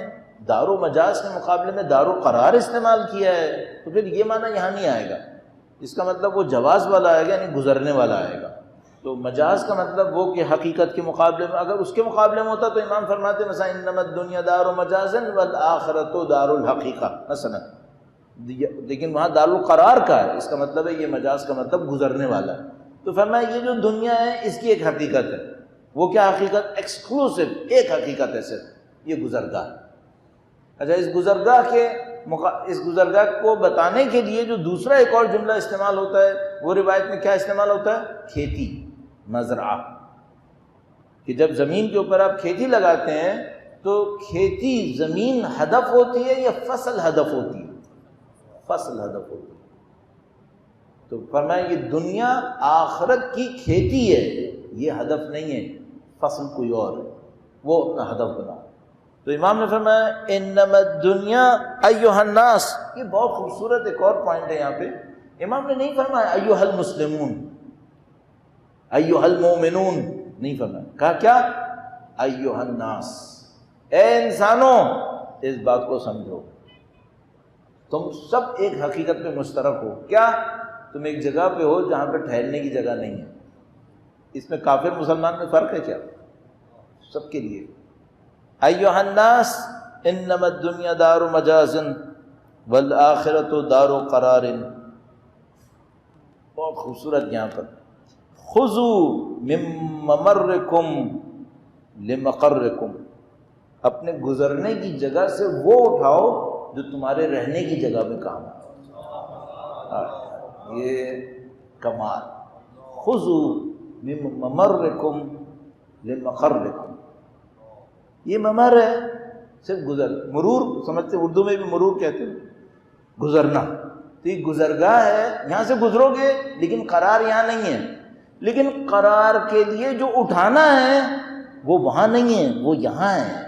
دار و مجاز کے مقابلے میں دار و قرار استعمال کیا ہے تو پھر یہ معنی یہاں نہیں آئے گا، اس کا مطلب وہ جواز والا آئے گا، یعنی گزرنے والا آئے گا۔ تو مجاز کا مطلب وہ کہ حقیقت کے مقابلے میں، اگر اس کے مقابلے میں ہوتا تو امام فرماتے مثلا انما الدنیا دار مجازن والآخرۃ دار الحقیقہ مثلا، لیکن وہاں دار القرار کا ہے، اس کا مطلب ہے یہ مجاز کا مطلب گزرنے والا ہے۔ تو فرمایا یہ جو دنیا ہے اس کی ایک حقیقت ہے، وہ کیا حقیقت؟ ایکسکلوسیو ایک حقیقت ہے صرف، یہ گزرگاہ۔ اچھا اس گزرگاہ کو بتانے کے لیے جو دوسرا ایک اور جملہ استعمال ہوتا ہے وہ روایت میں کیا استعمال ہوتا ہے؟ کھیتی، مزرعہ، کہ جب زمین کے اوپر آپ کھیتی لگاتے ہیں تو کھیتی زمین ہدف ہوتی ہے یا فصل ہدف ہوتی ہے؟ فصل ہدف ہوتی ہے۔ تو فرمایا یہ دنیا آخرت کی کھیتی ہے، یہ ہدف نہیں ہے، فصل کوئی اور ہے، وہ اپنا ہدف بنا۔ تو امام نے فرمایا انما الدنیا ایھا الناس، یہ بہت خوبصورت ایک اور پوائنٹ ہے یہاں پہ۔ امام نے نہیں فرمایا ایھا المسلمون، ایھا المؤمنون، نہیں فرمایا، کہا کیا؟ ایھا الناس، اے انسانوں اس بات کو سمجھو، تم سب ایک حقیقت پہ مشترک ہو۔ کیا؟ تم ایک جگہ پہ ہو جہاں پہ ٹھہرنے کی جگہ نہیں ہے۔ اس میں کافر مسلمان میں فرق ہے کیا؟ سب کے لیے ایھا الناس انما الدنیا دار مجاز والآخرۃ دار قرار۔ بہت خوبصورت یہاں پر، خذوا من ممرکم لمقرکم، اپنے گزرنے کی جگہ سے وہ اٹھاؤ جو تمہارے رہنے کی جگہ میں کام ہے۔ یہ کمال، خذوا من ممرکم لمقرکم، یہ ممر ہے صرف گزر، مرور سمجھتے، اردو میں بھی مرور کہتے ہیں گزرنا، تو یہ گزرگاہ ہے، یہاں سے گزرو گے لیکن قرار یہاں نہیں ہے۔ لیکن قرار کے لیے جو اٹھانا ہے وہ وہاں نہیں ہے، وہ یہاں ہے۔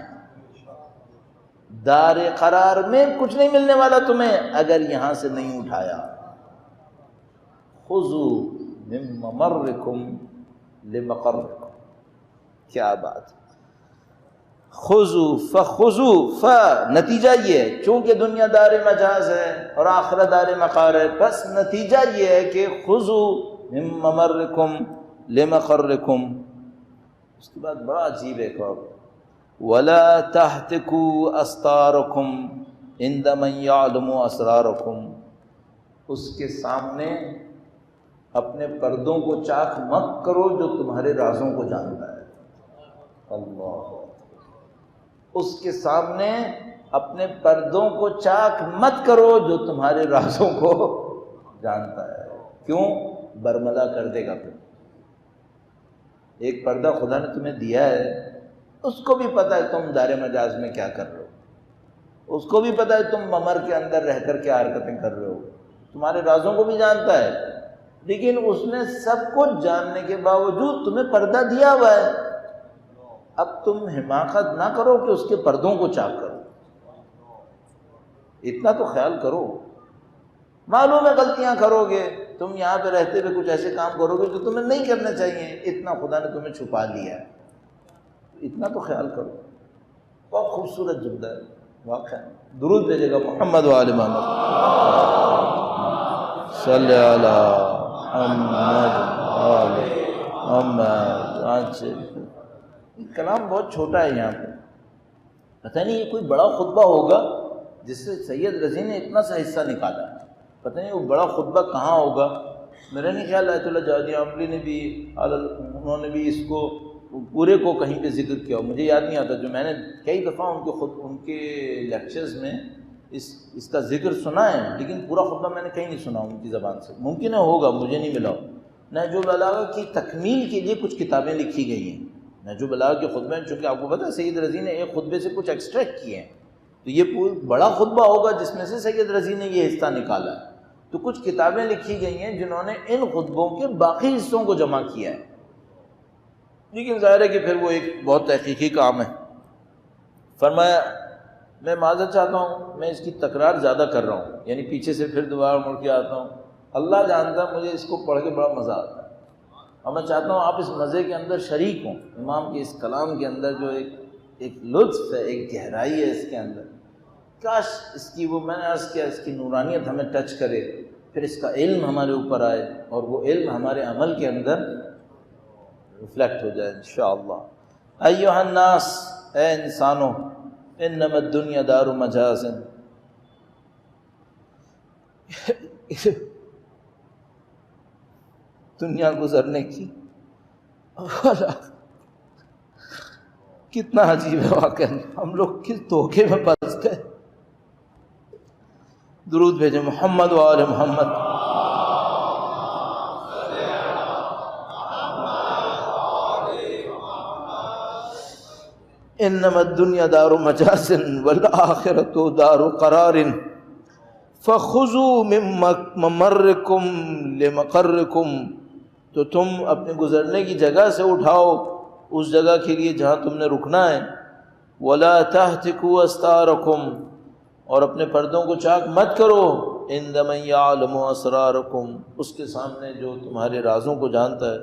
دار قرار میں کچھ نہیں ملنے والا تمہیں اگر یہاں سے نہیں اٹھایا۔ خذوا من ممرکم لمقرکم، کیا بات ہے۔ خذوا فخذوا، نتیجہ یہ ہے چونکہ دنیا دار مجاز ہے اور آخرت دار مقار ہے، بس نتیجہ یہ ہے کہ خذوا من ممرکم لمقرکم۔ اس کے بعد بڑا عجیب ہے ایک اور، ولا تحتکوا استارکم عند من یعلم اسرارکم، اس کے سامنے اپنے پردوں کو چاک مت کرو جو تمہارے رازوں کو جانتا ہے۔ اللہ، اس کے سامنے اپنے پردوں کو چاک مت کرو جو تمہارے رازوں کو جانتا ہے۔ کیوں؟ برملا کر دے گا پھر۔ ایک پردہ خدا نے تمہیں دیا ہے، اس کو بھی پتہ ہے تم دار مجاز میں کیا کر رہے ہو، اس کو بھی پتہ ہے تم ممر کے اندر رہ کر کیا حرکتیں کر رہے ہو، تمہارے رازوں کو بھی جانتا ہے، لیکن اس نے سب کچھ جاننے کے باوجود تمہیں پردہ دیا ہوا ہے۔ اب تم حماقت نہ کرو کہ اس کے پردوں کو چاک کرو، اتنا تو خیال کرو۔ معلوم ہے غلطیاں کرو گے، تم یہاں پہ رہتے ہوئے کچھ ایسے کام کرو گے جو تمہیں نہیں کرنے چاہیے، اتنا خدا نے تمہیں چھپا لیا ہے، اتنا تو خیال کرو۔ بہت خوبصورت جملہ ہے واقعہ۔ درود بھیجے گا محمد و آل محمد، صلی علی محمد آل محمد۔ کلام بہت چھوٹا ہے یہاں پہ، پتہ نہیں یہ کوئی بڑا خطبہ ہوگا جس سے سید رضی نے اتنا سا حصہ نکالا ہے، پتہ نہیں وہ بڑا خطبہ کہاں ہوگا۔ میرا نہیں خیال آیت اللہ جہادی عاملی نے بھی انہوں نے بھی اس کو پورے کو کہیں پہ ذکر کیا، مجھے یاد نہیں آتا، جو میں نے کئی دفعہ ان کے لیکچرز میں اس کا ذکر سنا ہے، لیکن پورا خطبہ میں نے کہیں نہیں سنا ان کی زبان سے، ممکن ہے ہوگا، مجھے نہیں ملا۔ نہج البلاغہ کی تکمیل کے لیے کچھ کتابیں لکھی گئی ہیں، نہج البلاغہ کے خطبے، چونکہ آپ کو پتہ ہے سید رضی نے ایک خطبے سے کچھ ایکسٹریکٹ کیے ہیں، تو یہ بڑا خطبہ ہوگا جس میں سے سید رضی نے یہ حصہ نکالا ہے. تو کچھ کتابیں لکھی گئی ہیں جنہوں نے ان خطبوں کے باقی حصوں کو جمع کیا ہے، لیکن ظاہر ہے کہ پھر وہ ایک بہت تحقیقی کام ہے. فرمایا میں معذرت چاہتا ہوں، میں اس کی تکرار زیادہ کر رہا ہوں، یعنی پیچھے سے پھر دوبارہ مڑ کے آتا ہوں. اللہ جانتا ہے مجھے اس کو پڑھ کے بڑا مزہ آتا ہے، اور میں چاہتا ہوں آپ اس مزے کے اندر شریک ہوں. امام کے اس کلام کے اندر جو ایک لطف ہے، ایک گہرائی ہے اس کے اندر، کاش اس کی وہ میں نے عرض کیا اس کی نورانیت ہمیں ٹچ کرے، پھر اس کا علم ہمارے اوپر آئے اور وہ علم ہمارے عمل کے اندر ریفلیکٹ ہو جائے انشاءاللہ. ایھا الناس، اے انسانوں، انما الدنیا دار مجاز، دنیا گزرنے کی کتنا عجیب ہے واقعا، ہم لوگ کس دھوکے میں پھنس گئے. درود بھیجیں محمد و آل محمد. انما الدنیا دار مجاز والآخرۃ دار قرار فخذوا من ممرکم لمقرکم. تو تم اپنے گزرنے کی جگہ سے اٹھاؤ اس جگہ کے لیے جہاں تم نے رکنا ہے. ولا تهتكوا استارکم، اور اپنے پردوں کو چاک مت کرو. عند من يعلم اسرارکم، اس کے سامنے جو تمہارے رازوں کو جانتا ہے.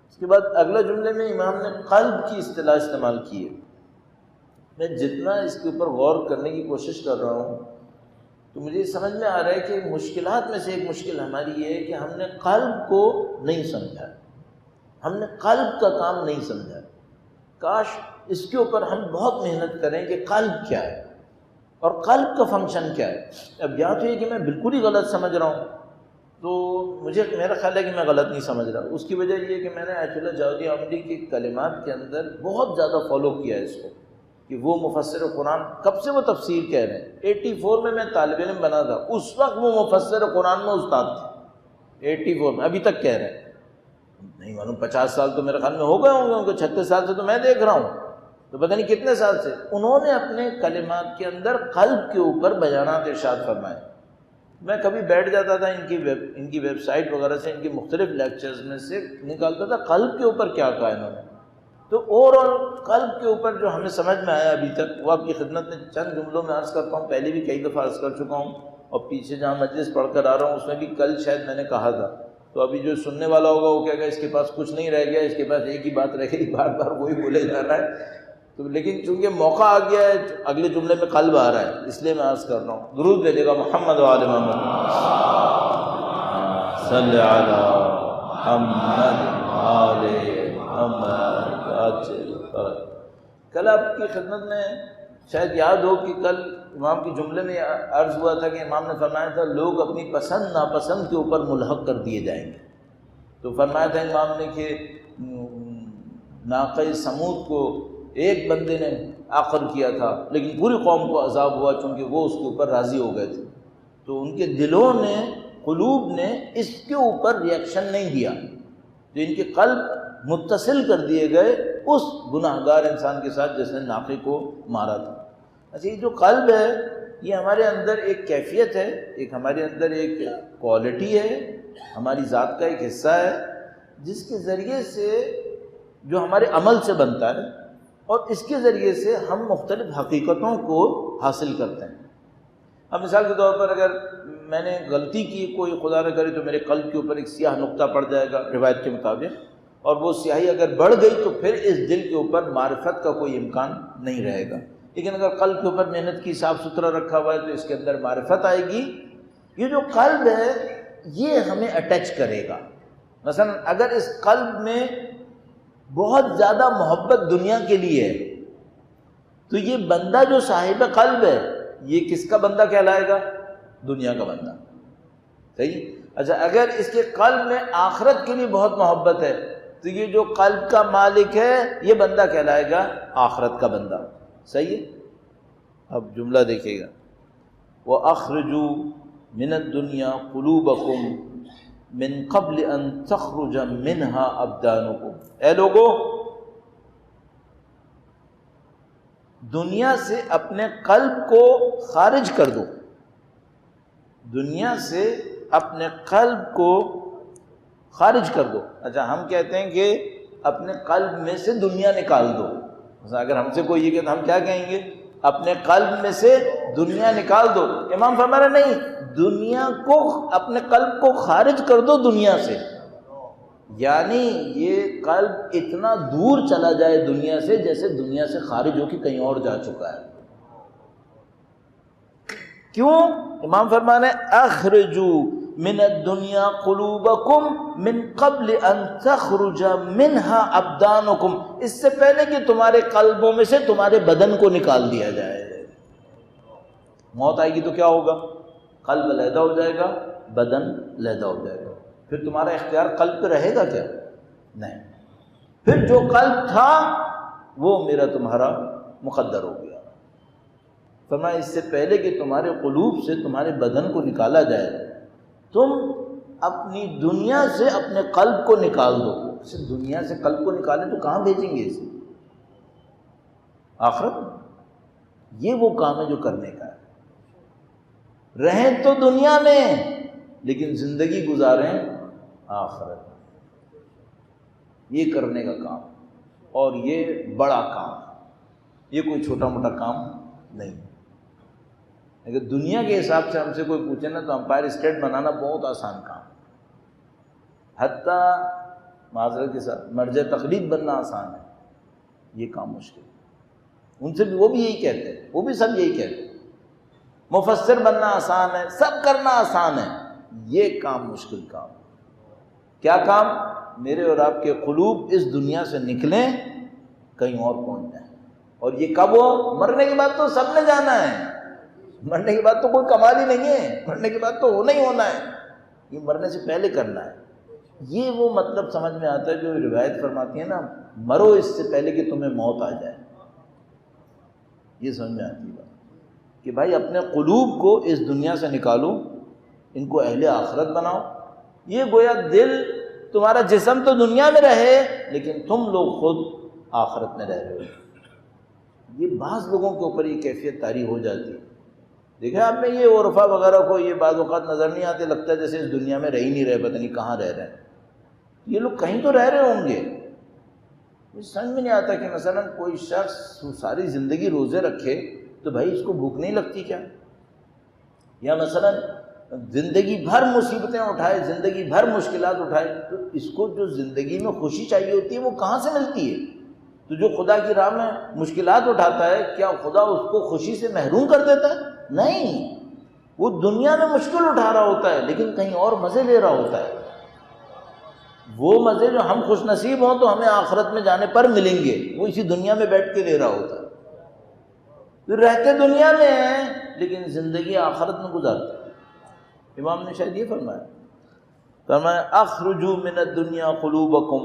اس کے بعد اگلا جملے میں امام نے قلب کی اصطلاح استعمال کی ہے. میں جتنا اس کے اوپر غور کرنے کی کوشش کر رہا ہوں تو مجھے سمجھ میں آ رہا ہے کہ مشکلات میں سے ایک مشکل ہماری یہ ہے کہ ہم نے قلب کو نہیں سمجھا، ہم نے قلب کا کام نہیں سمجھا. کاش اس کے اوپر ہم بہت محنت کریں کہ قلب کیا ہے اور قلب کا فنکشن کیا ہے. اب یا تو یہ کہ میں بالکل ہی غلط سمجھ رہا ہوں تو مجھے میرا خیال ہے کہ میں غلط نہیں سمجھ رہا. اس کی وجہ یہ ہے کہ میں نے آیت اللہ جاودی عمری کے کلمات کے اندر بہت زیادہ فالو کیا ہے اس کو، کہ وہ مفسر قرآن کب سے وہ تفسیر کہہ رہے ہیں. 84 میں طالب علم بنا تھا، اس وقت وہ مفسر قرآن میں استاد تھے. 84 میں ابھی تک کہہ رہے ہیں. نہیں معلوم 50 سال تو میرے خیال میں ہو گئے ہوں گے ان کو، 36 سال سے تو میں دیکھ رہا ہوں، تو پتہ نہیں کتنے سال سے انہوں نے اپنے کلمات کے اندر قلب کے اوپر بیانات ارشاد فرمائے. میں کبھی بیٹھ جاتا تھا ان کی ویب سائٹ وغیرہ سے ان کی مختلف لیکچرز میں سے نکالتا تھا قلب کے اوپر کیا کہا انہوں نے. تو اوورآل قلب کے اوپر جو ہمیں سمجھ میں آیا ابھی تک وہ آپ کی خدمت میں چند جملوں میں عرض کرتا ہوں. پہلے بھی کئی دفعہ عرض کر چکا ہوں اور پیچھے جہاں مجلس پڑھ کر آ رہا ہوں اس میں بھی کل شاید میں نے کہا تھا. تو ابھی جو سننے والا ہوگا وہ کہے گا اس کے پاس کچھ نہیں رہ گیا، اس کے پاس ایک ہی بات رہ گئی، بار بار وہی بولے جا رہا ہے. تو لیکن چونکہ موقع آ گیا ہے اگلے جملے میں قلب آ رہا ہے اس لیے میں عرض کر رہا ہوں. درود بھیجے گا محمد و آل محمد. صلی علی محمد آل محمد. کل آپ کی خدمت میں شاید یاد ہو کہ کل امام کے جملے میں عرض ہوا تھا کہ امام نے فرمایا تھا لوگ اپنی پسند ناپسند کے اوپر ملحق کر دیے جائیں گے. تو فرمایا تھا امام نے کہ ناقہ سمود کو ایک بندے نے عقر کیا تھا لیکن پوری قوم کو عذاب ہوا چونکہ وہ اس کے اوپر راضی ہو گئے تھے. تو ان کے دلوں نے، قلوب نے اس کے اوپر ریئیکشن نہیں دیا، تو ان کے قلب متصل کر دیے گئے اس گناہ گار انسان کے ساتھ جس نے ناقے کو مارا تھا. اچھا، یہ جو قلب ہے یہ ہمارے اندر ایک کیفیت ہے، ایک ہمارے اندر ایک کوالٹی ہے، ہماری ذات کا ایک حصہ ہے جس کے ذریعے سے جو ہمارے عمل سے بنتا ہے اور اس کے ذریعے سے ہم مختلف حقیقتوں کو حاصل کرتے ہیں. اب مثال کے طور پر اگر میں نے غلطی کی، کوئی خدا نہ کرے تو میرے قلب کے اوپر ایک سیاہ نقطہ پڑ جائے گا روایت کے مطابق، اور وہ سیاہی اگر بڑھ گئی تو پھر اس دل کے اوپر معرفت کا کوئی امکان نہیں رہے گا. لیکن اگر قلب کے اوپر محنت کی، صاف ستھرا رکھا ہوا ہے تو اس کے اندر معرفت آئے گی. یہ جو قلب ہے یہ ہمیں اٹیچ کرے گا. مثلا اگر اس قلب میں بہت زیادہ محبت دنیا کے لیے ہے تو یہ بندہ جو صاحب قلب ہے یہ کس کا بندہ کہلائے گا؟ دنیا کا بندہ. صحیح. اچھا، اگر اس کے قلب میں آخرت کے لیے بہت محبت ہے تو یہ جو قلب کا مالک ہے یہ بندہ کہلائے گا آخرت کا بندہ. صحیح ہے. اب جملہ دیکھیے گا، وَأَخْرِجُوا مِنَ الدُّنْيَا قُلُوبَكُمْ من قبل ان تخرج منها ابدانکم. اے لوگو، دنیا سے اپنے قلب کو خارج کر دو، دنیا سے اپنے قلب کو خارج کر دو۔ اچھا ہم کہتے ہیں کہ اپنے قلب میں سے دنیا نکال دو، مثلا اگر ہم سے کوئی یہ کہتا ہم کیا کہیں گے؟ اپنے قلب میں سے دنیا نکال دو۔ امام فرما رہے نہیں، دنیا کو، اپنے قلب کو خارج کر دو دنیا سے، یعنی یہ قلب اتنا دور چلا جائے دنیا سے جیسے دنیا سے خارج ہو کے کہیں اور جا چکا ہے۔ کیوں؟ امام فرمانے اخرجوا من الدنیا قلوبکم من قبل ان تخرج منها ابدانکم، اس سے پہلے کہ تمہارے قلبوں میں سے تمہارے بدن کو نکال دیا جائے۔ موت آئے گی تو کیا ہوگا؟ قلب علیحدہ ہو جائے گا، بدن علیحدہ ہو جائے گا، پھر تمہارا اختیار قلب پہ رہے گا کیا؟ نہیں، پھر جو قلب تھا وہ میرا تمہارا مقدر ہو گیا۔ فرمایا اس سے پہلے کہ تمہارے قلوب سے تمہارے بدن کو نکالا جائے، تم اپنی دنیا سے اپنے قلب کو نکال دو۔ اسے دنیا سے قلب کو نکالیں تو کہاں بھیجیں گے اسے؟ آخرت۔ یہ وہ کام ہے جو کرنے کا ہے۔ رہیں تو دنیا میں لیکن زندگی گزاریں آخرت۔ یہ کرنے کا کام، اور یہ بڑا کام ہے، یہ کوئی چھوٹا موٹا کام نہیں۔ اگر دنیا کے حساب سے ہم سے کوئی پوچھے نا تو امپائر اسٹیٹ بنانا بہت آسان کام، حتیٰ معذرت کے ساتھ مرجع تقلید بننا آسان ہے، یہ کام مشکل ہے۔ ان سے بھی وہ بھی یہی کہتے ہیں، وہ بھی سب یہی کہتے ہیں، مفسر بننا آسان ہے، سب کرنا آسان ہے، یہ کام مشکل کام۔ کیا کام؟ میرے اور آپ کے قلوب اس دنیا سے نکلیں، کہیں اور پہنچ جائیں۔ اور یہ کب ہو؟ مرنے کے بعد تو سب نے جانا ہے، مرنے کے بعد تو کوئی کمال ہی نہیں ہے، مرنے کے بعد تو ہونا ہی ہونا ہے، یہ مرنے سے پہلے کرنا ہے۔ یہ وہ مطلب سمجھ میں آتا ہے جو روایت فرماتی ہے نا، مرو اس سے پہلے کہ تمہیں موت آ جائے۔ یہ سمجھ میں آتی ہے کہ بھائی اپنے قلوب کو اس دنیا سے نکالو، ان کو اہل آخرت بناؤ۔ یہ گویا دل، تمہارا جسم تو دنیا میں رہے لیکن تم لوگ خود آخرت میں رہ رہے ہو۔ یہ بعض لوگوں کے اوپر یہ کیفیت طاری ہو جاتی ہے۔ دیکھیں آپ نے یہ عرفا وغیرہ کو یہ بعض اوقات نظر نہیں آتے، لگتا ہے جیسے اس دنیا میں رہ ہی نہیں رہے، پتہ نہیں کہاں رہ رہے ہیں۔ یہ لوگ کہیں تو رہ رہے ہوں گے۔ مجھے سمجھ میں نہیں آتا کہ مثلا کوئی شخص ساری زندگی روزے رکھے تو بھائی اس کو بھوک نہیں لگتی کیا؟ یا مثلا زندگی بھر مصیبتیں اٹھائے، زندگی بھر مشکلات اٹھائے، تو اس کو جو زندگی میں خوشی چاہیے ہوتی ہے وہ کہاں سے ملتی ہے؟ تو جو خدا کی راہ میں مشکلات اٹھاتا ہے، کیا خدا اس کو خوشی سے محروم کر دیتا ہے؟ نہیں، وہ دنیا میں مشکل اٹھا رہا ہوتا ہے لیکن کہیں اور مزے لے رہا ہوتا ہے۔ وہ مزے جو ہم خوش نصیب ہوں تو ہمیں آخرت میں جانے پر ملیں گے، وہ اسی دنیا میں بیٹھ کے لے رہا ہوتا ہے۔ تو رہتے دنیا میں ہیں لیکن زندگی آخرت میں گزارتا ہے۔ امام نے شاید یہ فرمایا اخرجوا من الدنیا قلوبکم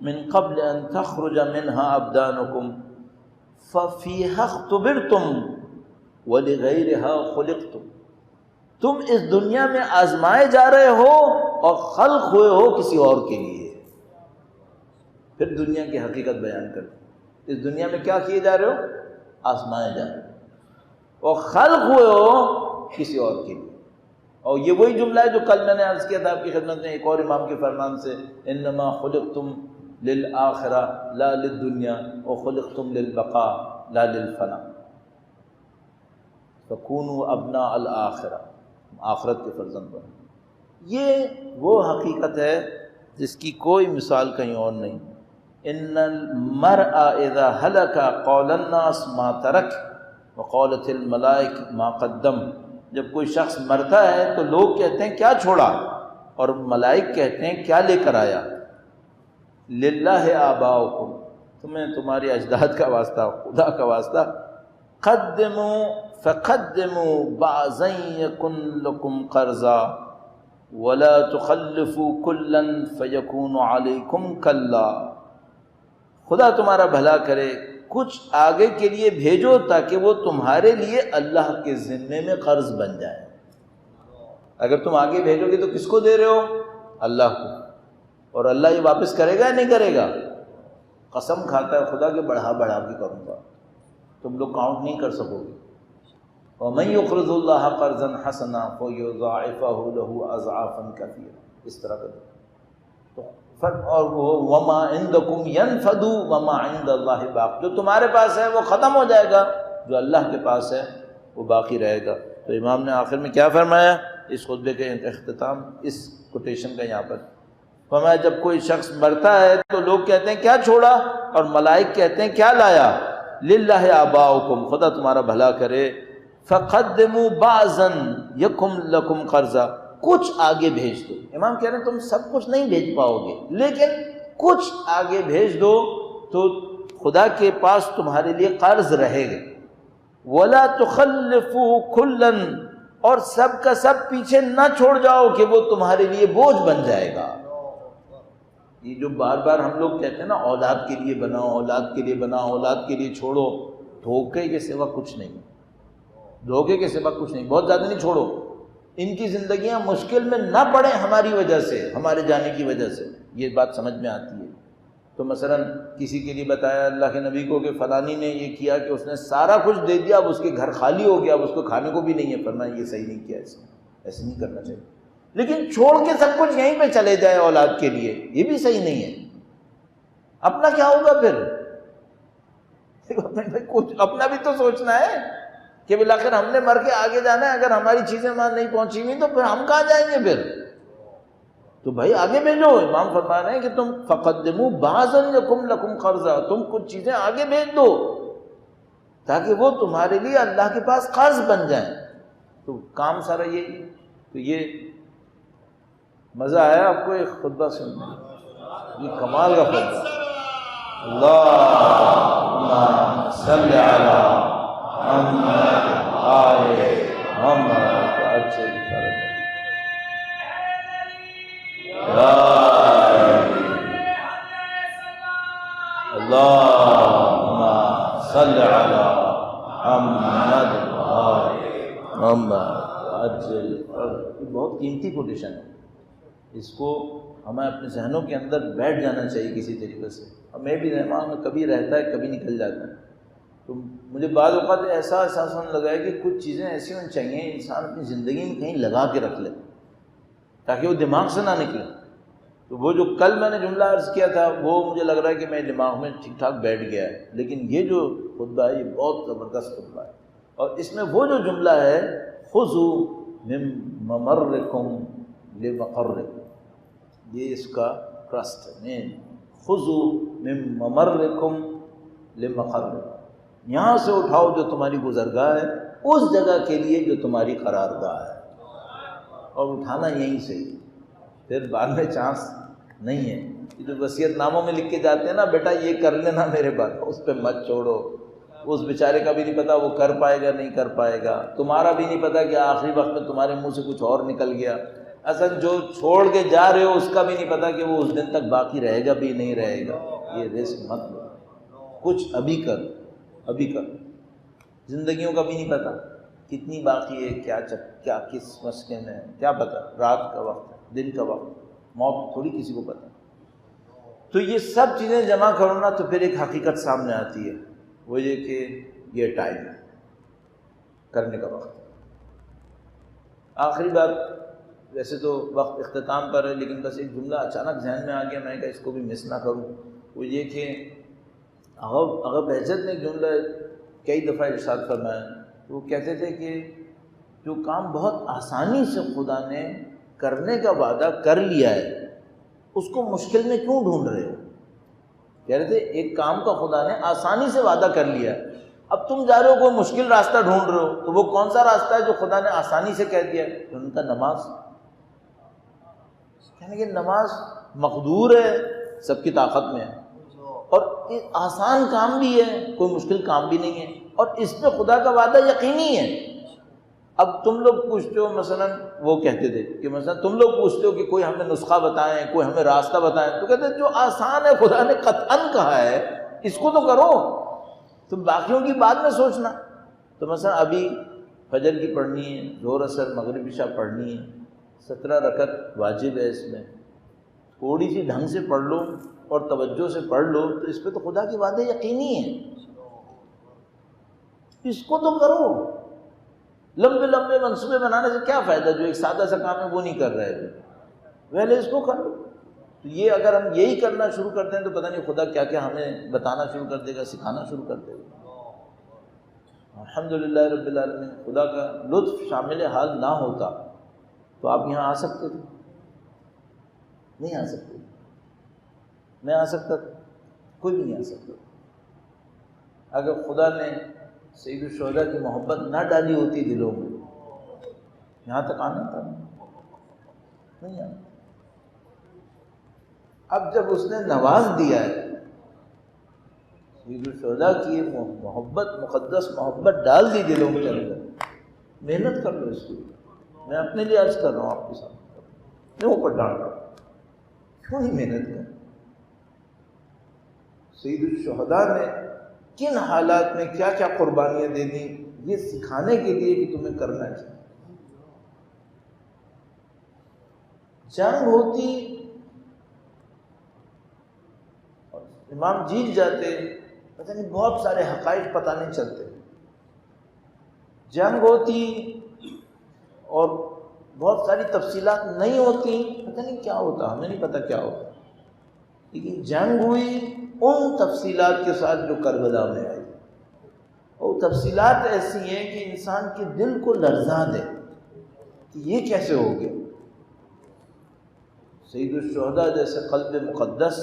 من قبل ان تخرج منها ابدانکم ففیہا اختبرتم ولغیرها خلقتم۔ تم اس دنیا میں آزمائے جا رہے ہو اور خلق ہوئے ہو کسی اور کے لیے۔ پھر دنیا کی حقیقت بیان کرتے، اس دنیا میں کیا کیے جا رہے ہو؟ آزمائے جا رہے ہو اور خلق ہوئے ہو کسی اور کے لیے۔ اور یہ وہی جملہ ہے جو کل میں نے عرض کیا تھا آپ کی خدمت میں ایک اور امام کے فرمان سے، انما خلقتم للآخرہ لا للدنیا وخلقتم للبقاء لا للفنا فکونوا ابناء الآخرہ، آخرت کے فرزند بنو۔ یہ وہ حقیقت ہے جس کی کوئی مثال کہیں اور نہیں۔ ان المرء اذا ہلک قول الناس ما ترک وقالت الملائکہ ما قدم۔ جب کوئی شخص مرتا ہے تو لوگ کہتے ہیں کیا چھوڑا، اور ملائک کہتے ہیں کیا لے کر آیا۔ للہ آباؤکم، تمہیں تمہارے اجداد کا واسطہ، خدا کا واسطہ، قدموا فقدموا بعضا یکن لکم قرضا ولا تخلفوا کلا فیکون علیکم کلا۔ خدا تمہارا بھلا کرے، کچھ آگے کے لیے بھیجو تاکہ وہ تمہارے لیے اللہ کے ذمے میں قرض بن جائے۔ اگر تم آگے بھیجو گے تو کس کو دے رہے ہو؟ اللہ کو، اور اللہ یہ واپس کرے گا یا نہیں کرے گا؟ قسم کھاتا ہے خدا کہ بڑھا بڑھا کے کروں گا، تم لوگ کاؤنٹ نہیں کر سکو گے. وَمَن يُقْرِضُ اللَّهَ قَرْضًا حَسَنًا فَيُضَاعِفَهُ لَهُ أَضْعَافًا كَثِيرًا. اس طرح کا اور وہ وَمَا عِندَكُمْ يَنْفَدُ وَمَا عِندَ اللَّهِ بَاقٍ. جو تمہارے پاس ہے وہ ختم ہو جائے گا، جو اللہ کے پاس ہے وہ باقی رہے گا. تو امام نے آخر میں کیا فرمایا اس خطبے کے اختتام اس کوٹیشن کا یہاں پر فرمایا جب کوئی شخص مرتا ہے تو لوگ کہتے ہیں کیا چھوڑا، اور ملائک کہتے ہیں کیا لایا. للہ آباؤکم، خدا تمہارا بھلا کرے. فقدموا بعضا یکم لکم قرضا، کچھ آگے بھیج دو. امام کہہ رہے ہیں تم سب کچھ نہیں بھیج پاؤ گے لیکن کچھ آگے بھیج دو تو خدا کے پاس تمہارے لیے قرض رہے گا. ولا تخلفوا کلا، اور سب کا سب پیچھے نہ چھوڑ جاؤ کہ وہ تمہارے لیے بوجھ بن جائے گا. یہ جو بار بار ہم لوگ کہتے ہیں نا اولاد کے لیے بناؤ، اولاد کے لیے بناؤ، اولاد کے لیے چھوڑو، دھوکے کے سوا کچھ نہیں، دھوکے کے سوا کچھ نہیں. بہت زیادہ نہیں چھوڑو، ان کی زندگیاں مشکل میں نہ پڑیں ہماری وجہ سے، ہمارے جانے کی وجہ سے. یہ بات سمجھ میں آتی ہے. تو مثلا کسی کے لیے بتایا اللہ کے نبی کو کہ فلانی نے یہ کیا کہ اس نے سارا کچھ دے دیا، اب اس کے گھر خالی ہو گیا، اب اس کو کھانے کو بھی نہیں ہے. فرمایا یہ صحیح نہیں کیا، ایسے نہیں کرنا چاہیے. لیکن چھوڑ کے سب کچھ یہیں پہ چلے جائے اولاد کے لیے، یہ بھی صحیح نہیں ہے. اپنا کیا ہوگا پھر؟ کچھ اپنا بھی تو سوچنا ہے کہ بالآخر ہم نے مر کے آگے جانا ہے. اگر ہماری چیزیں وہاں نہیں پہنچی ہوئی تو پھر ہم کہاں جائیں گے پھر؟ تو بھائی آگے بھیجو. امام فرما رہے ہیں کہ تم فقدموا بعضا یکم لکم قرضا، تم کچھ چیزیں آگے بھیج دو تاکہ وہ تمہارے لیے اللہ کے پاس قرض بن جائیں. تو کام سارا یہی. تو یہ مزہ آیا آپ کو ایک خطبہ سننے میں؟ یہ کمال کا خطبہ. اللہم صلی علی محمد آل محمد. اچھے اللہم صلی علی محمد آل محمد. بہت قیمتی کوٹیشن ہے. اس کو ہمیں اپنے ذہنوں کے اندر بیٹھ جانا چاہیے کسی طریقے سے. اور میں بھی دماغ میں کبھی رہتا ہے کبھی نکل جاتا ہے. تو مجھے بعض اوقات ایسا احساس ہونے لگا ہے کہ کچھ چیزیں ایسی ہونی چاہیے انسان اپنی زندگی میں کہیں لگا کے رکھ لے تاکہ وہ دماغ سے نہ نکلے. تو وہ جو کل میں نے جملہ عرض کیا تھا وہ مجھے لگ رہا ہے کہ میرے دماغ میں ٹھیک ٹھاک بیٹھ گیا ہے. لیکن یہ جو خطبہ ہے یہ بہت زبردست خطبہ ہے. اور اس میں وہ جو جملہ ہے خذوا من ممرکم لمقرکم، یہ اس کا ٹرسٹ ہے. خذوا من ممرکم لمقرکم، یہاں سے اٹھاؤ جو تمہاری گزرگاہ ہے اس جگہ کے لیے جو تمہاری قرارگاہ ہے، اور اٹھانا یہیں سے ہی. پھر بعد میں چانس نہیں ہے. یہ جو وصیت ناموں میں لکھ کے جاتے ہیں نا بیٹا یہ کر لینا میرے بعد، اس پہ مت چھوڑو. اس بیچارے کا بھی نہیں پتا وہ کر پائے گا نہیں کر پائے گا، تمہارا بھی نہیں پتا کہ آخری وقت میں تمہارے منہ سے کچھ اور نکل گیا. اصل جو چھوڑ کے جا رہے ہو اس کا بھی نہیں پتا کہ وہ اس دن تک باقی رہے گا بھی نہیں رہے گا. یہ رسک مت لو، کچھ ابھی کر، ابھی کر. زندگیوں کا بھی نہیں پتا کتنی باقی ہے، کیا کس مسئلے میں ہے، کیا پتا. رات کا وقت ہے، دن کا وقت، موت تھوڑی کسی کو پتا. تو یہ سب چیزیں جمع کرو نا تو پھر ایک حقیقت سامنے آتی ہے، وہ یہ کہ یہ ٹائم ہے، کرنے کا وقت ہے. آخری بات، ویسے تو وقت اختتام پر ہے لیکن بس ایک جملہ اچانک ذہن میں آ گیا، میں کہا اس کو بھی مس نہ کروں. وہ یہ کہ اگر بہجت نے ایک جملہ کئی دفعہ ارشاد فرمایا. وہ کہتے تھے کہ جو کام بہت آسانی سے خدا نے کرنے کا وعدہ کر لیا ہے اس کو مشکل میں کیوں ڈھونڈ رہے ہو؟ کہہ رہے تھے ایک کام کا خدا نے آسانی سے وعدہ کر لیا ہے، اب تم جا رہے ہو کوئی مشکل راستہ ڈھونڈ رہے ہو. تو وہ کون سا راستہ ہے جو خدا نے آسانی سے کہہ دیا ہے؟ ان کا نماز. کہنے کہ نماز مقدور ہے، سب کی طاقت میں ہے، اور آسان کام بھی ہے، کوئی مشکل کام بھی نہیں ہے، اور اس پہ خدا کا وعدہ یقینی ہے. اب تم لوگ پوچھتے ہو، مثلا وہ کہتے تھے کہ مثلا تم لوگ پوچھتے ہو کہ کوئی ہمیں نسخہ بتائیں، کوئی ہمیں راستہ بتائیں، تو کہتے ہیں جو آسان ہے خدا نے قطعاً کہا ہے اس کو تو کرو، تم باقیوں کی بعد میں سوچنا. تو مثلا ابھی فجر کی پڑھنی ہے، ظہر اثر مغرب عشاء پڑھنی ہے، 17 رکعت واجب ہے، اس میں تھوڑی سی ڈھنگ سے پڑھ لو اور توجہ سے پڑھ لو تو اس پہ تو خدا کے وعدے یقینی ہیں. اس کو تو کرو. لمبے لمبے منصوبے بنانے سے کیا فائدہ؟ جو ایک سادہ سا کام ہے وہ نہیں کر رہے ہیں، پہلے اس کو کر لو. تو یہ اگر ہم یہی کرنا شروع کرتے ہیں تو پتہ نہیں خدا کیا کیا ہمیں بتانا شروع کر دے گا، سکھانا شروع کر دے گا. الحمدللہ رب العالمین. خدا کا لطف شامل حال نہ ہوتا تو آپ یہاں آ سکتے تھے؟ نہیں آ سکتے. میں آ سکتا تھا؟ کوئی بھی نہیں آ سکتا. اگر خدا نے سید الشہداء کی محبت نہ ڈالی ہوتی دلوں میں، یہاں تک آنا تھا نہیں آنا. اب جب اس نے نواز دیا ہے، سید الشہداء کی محبت، مقدس محبت ڈال دی دلوں کے اندر، محنت کر لو اس کی. میں اپنے لیے عرض کر رہا ہوں آپ کے سامنے، میں اوپر ڈال رہا ہوں، کیوں نہیں محنت کر. سید الشہداء نے کن حالات میں کیا کیا قربانیاں دے دیں، یہ سکھانے کے لیے کہ تمہیں کرنا چاہیے. جنگ ہوتی، امام جیت جاتے، پتہ نہیں بہت سارے حقائق پتہ نہیں چلتے. جنگ ہوتی اور بہت ساری تفصیلات نہیں ہوتی، پتہ نہیں کیا ہوتا، ہمیں نہیں پتہ کیا ہوتا. لیکن جنگ ہوئی ان تفصیلات کے ساتھ جو کربلا میں آئی، اور تفصیلات ایسی ہیں کہ انسان کے دل کو لرزا دے کہ یہ کیسے ہو گیا. سید الشہداء جیسے قلب مقدس.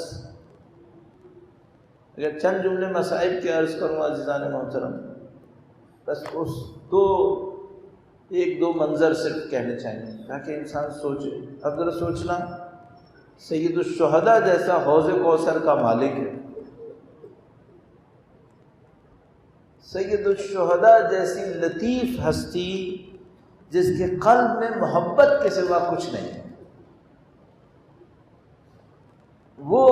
اگر چند جملے مصائب کے عرض کروں عزیزان محترم، بس اس ایک دو منظر صرف کہنے چاہیے تاکہ انسان سوچے. اب ذرا سوچنا، سید الشہداء جیسا حوض کوثر کا مالک ہے، سید الشہداء جیسی لطیف ہستی جس کے قلب میں محبت کے سوا کچھ نہیں ہے، وہ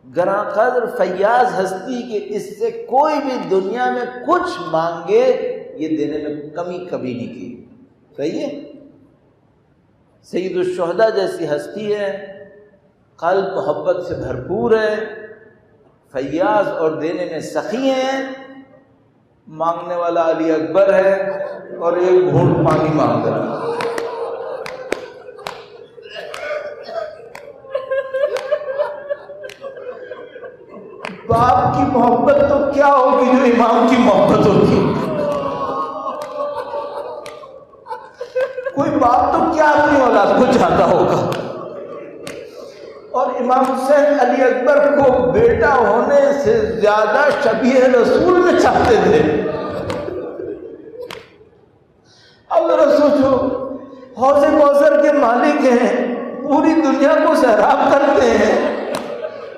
گراں قدر فیاض ہستی کہ اس سے کوئی بھی دنیا میں کچھ مانگے یہ دینے میں کمی کبھی نہیں کی. صحیح ہے؟ سید الشہداء جیسی ہستی ہے، قلب محبت سے بھرپور ہے، فیاض اور دینے میں سخی ہیں. مانگنے والا علی اکبر ہے اور ایک گھونٹ پانی مانگ رہا ہے. باپ کی محبت تو کیا ہوگی جو امام کی محبت ہوگی. کوئی باپ تو کیا اپنی اولاد کو چاہتا ہوگا. اور امام حسین علی اکبر کو بیٹا ہونے سے زیادہ شبیہ رسول میں چاہتے تھے. اب ذرا سوچو، حوض کوثر کے مالک ہیں، پوری دنیا کو سیراب کرتے ہیں.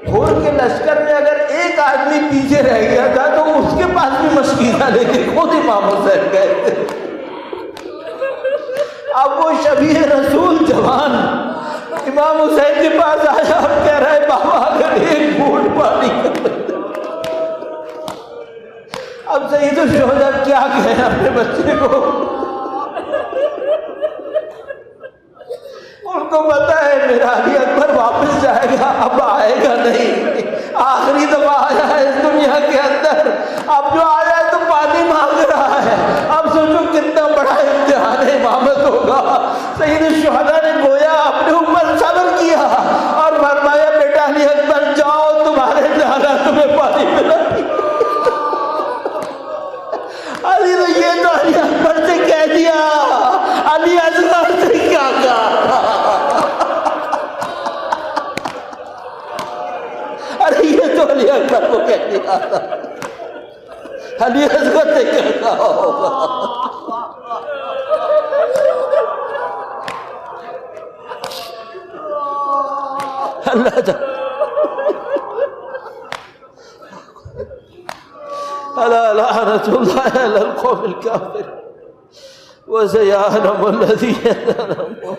گھوڑ کے لشکر میں اگر ایک آدمی پیچھے رہ گیا تھا تو اس کے پاس بھی مشکینہ لے کے خود امام حسین گئے تھے. اب وہ شبیہ رسول جوان امام حسین کے پاس آیا اور کہہ رہا ہے بابا اگر ایک گھونٹ پانی کر. اب سید الشہداء کیا کہیں اپنے بچے کو؟ ان کو پتا ہے میرا علی اکبر واپس جائے گا، اب آئے گا نہیں. آخری دفعہ آیا ہے اس دنیا کے اندر، اب جو آیا ہے تو پانی مانگ رہا ہے. اب سوچو کتنا بڑا امتحان امامت ہوگا. سید الشہداء نے گویا اپنے اوپر صبر کیا اور فرمایا بیٹا علی اکبر جاؤ، تمہارے جانا تمہیں پانی ملا. علی نے یہ تو علی اکبر سے کہہ دیا، علی اصغر سے کیا کہا؟ ارے یہ تو علی اکبر کو کہہ دیا تھا، علی اصغر سے کیا کہا ہوگا؟ اللہ تعالی ألا لعنة الله على القوم الكافر وسيعلم الذين ظلموا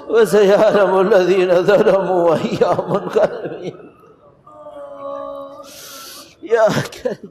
وسيعلم الذين ظلموا أيام القادمين. يا كريم.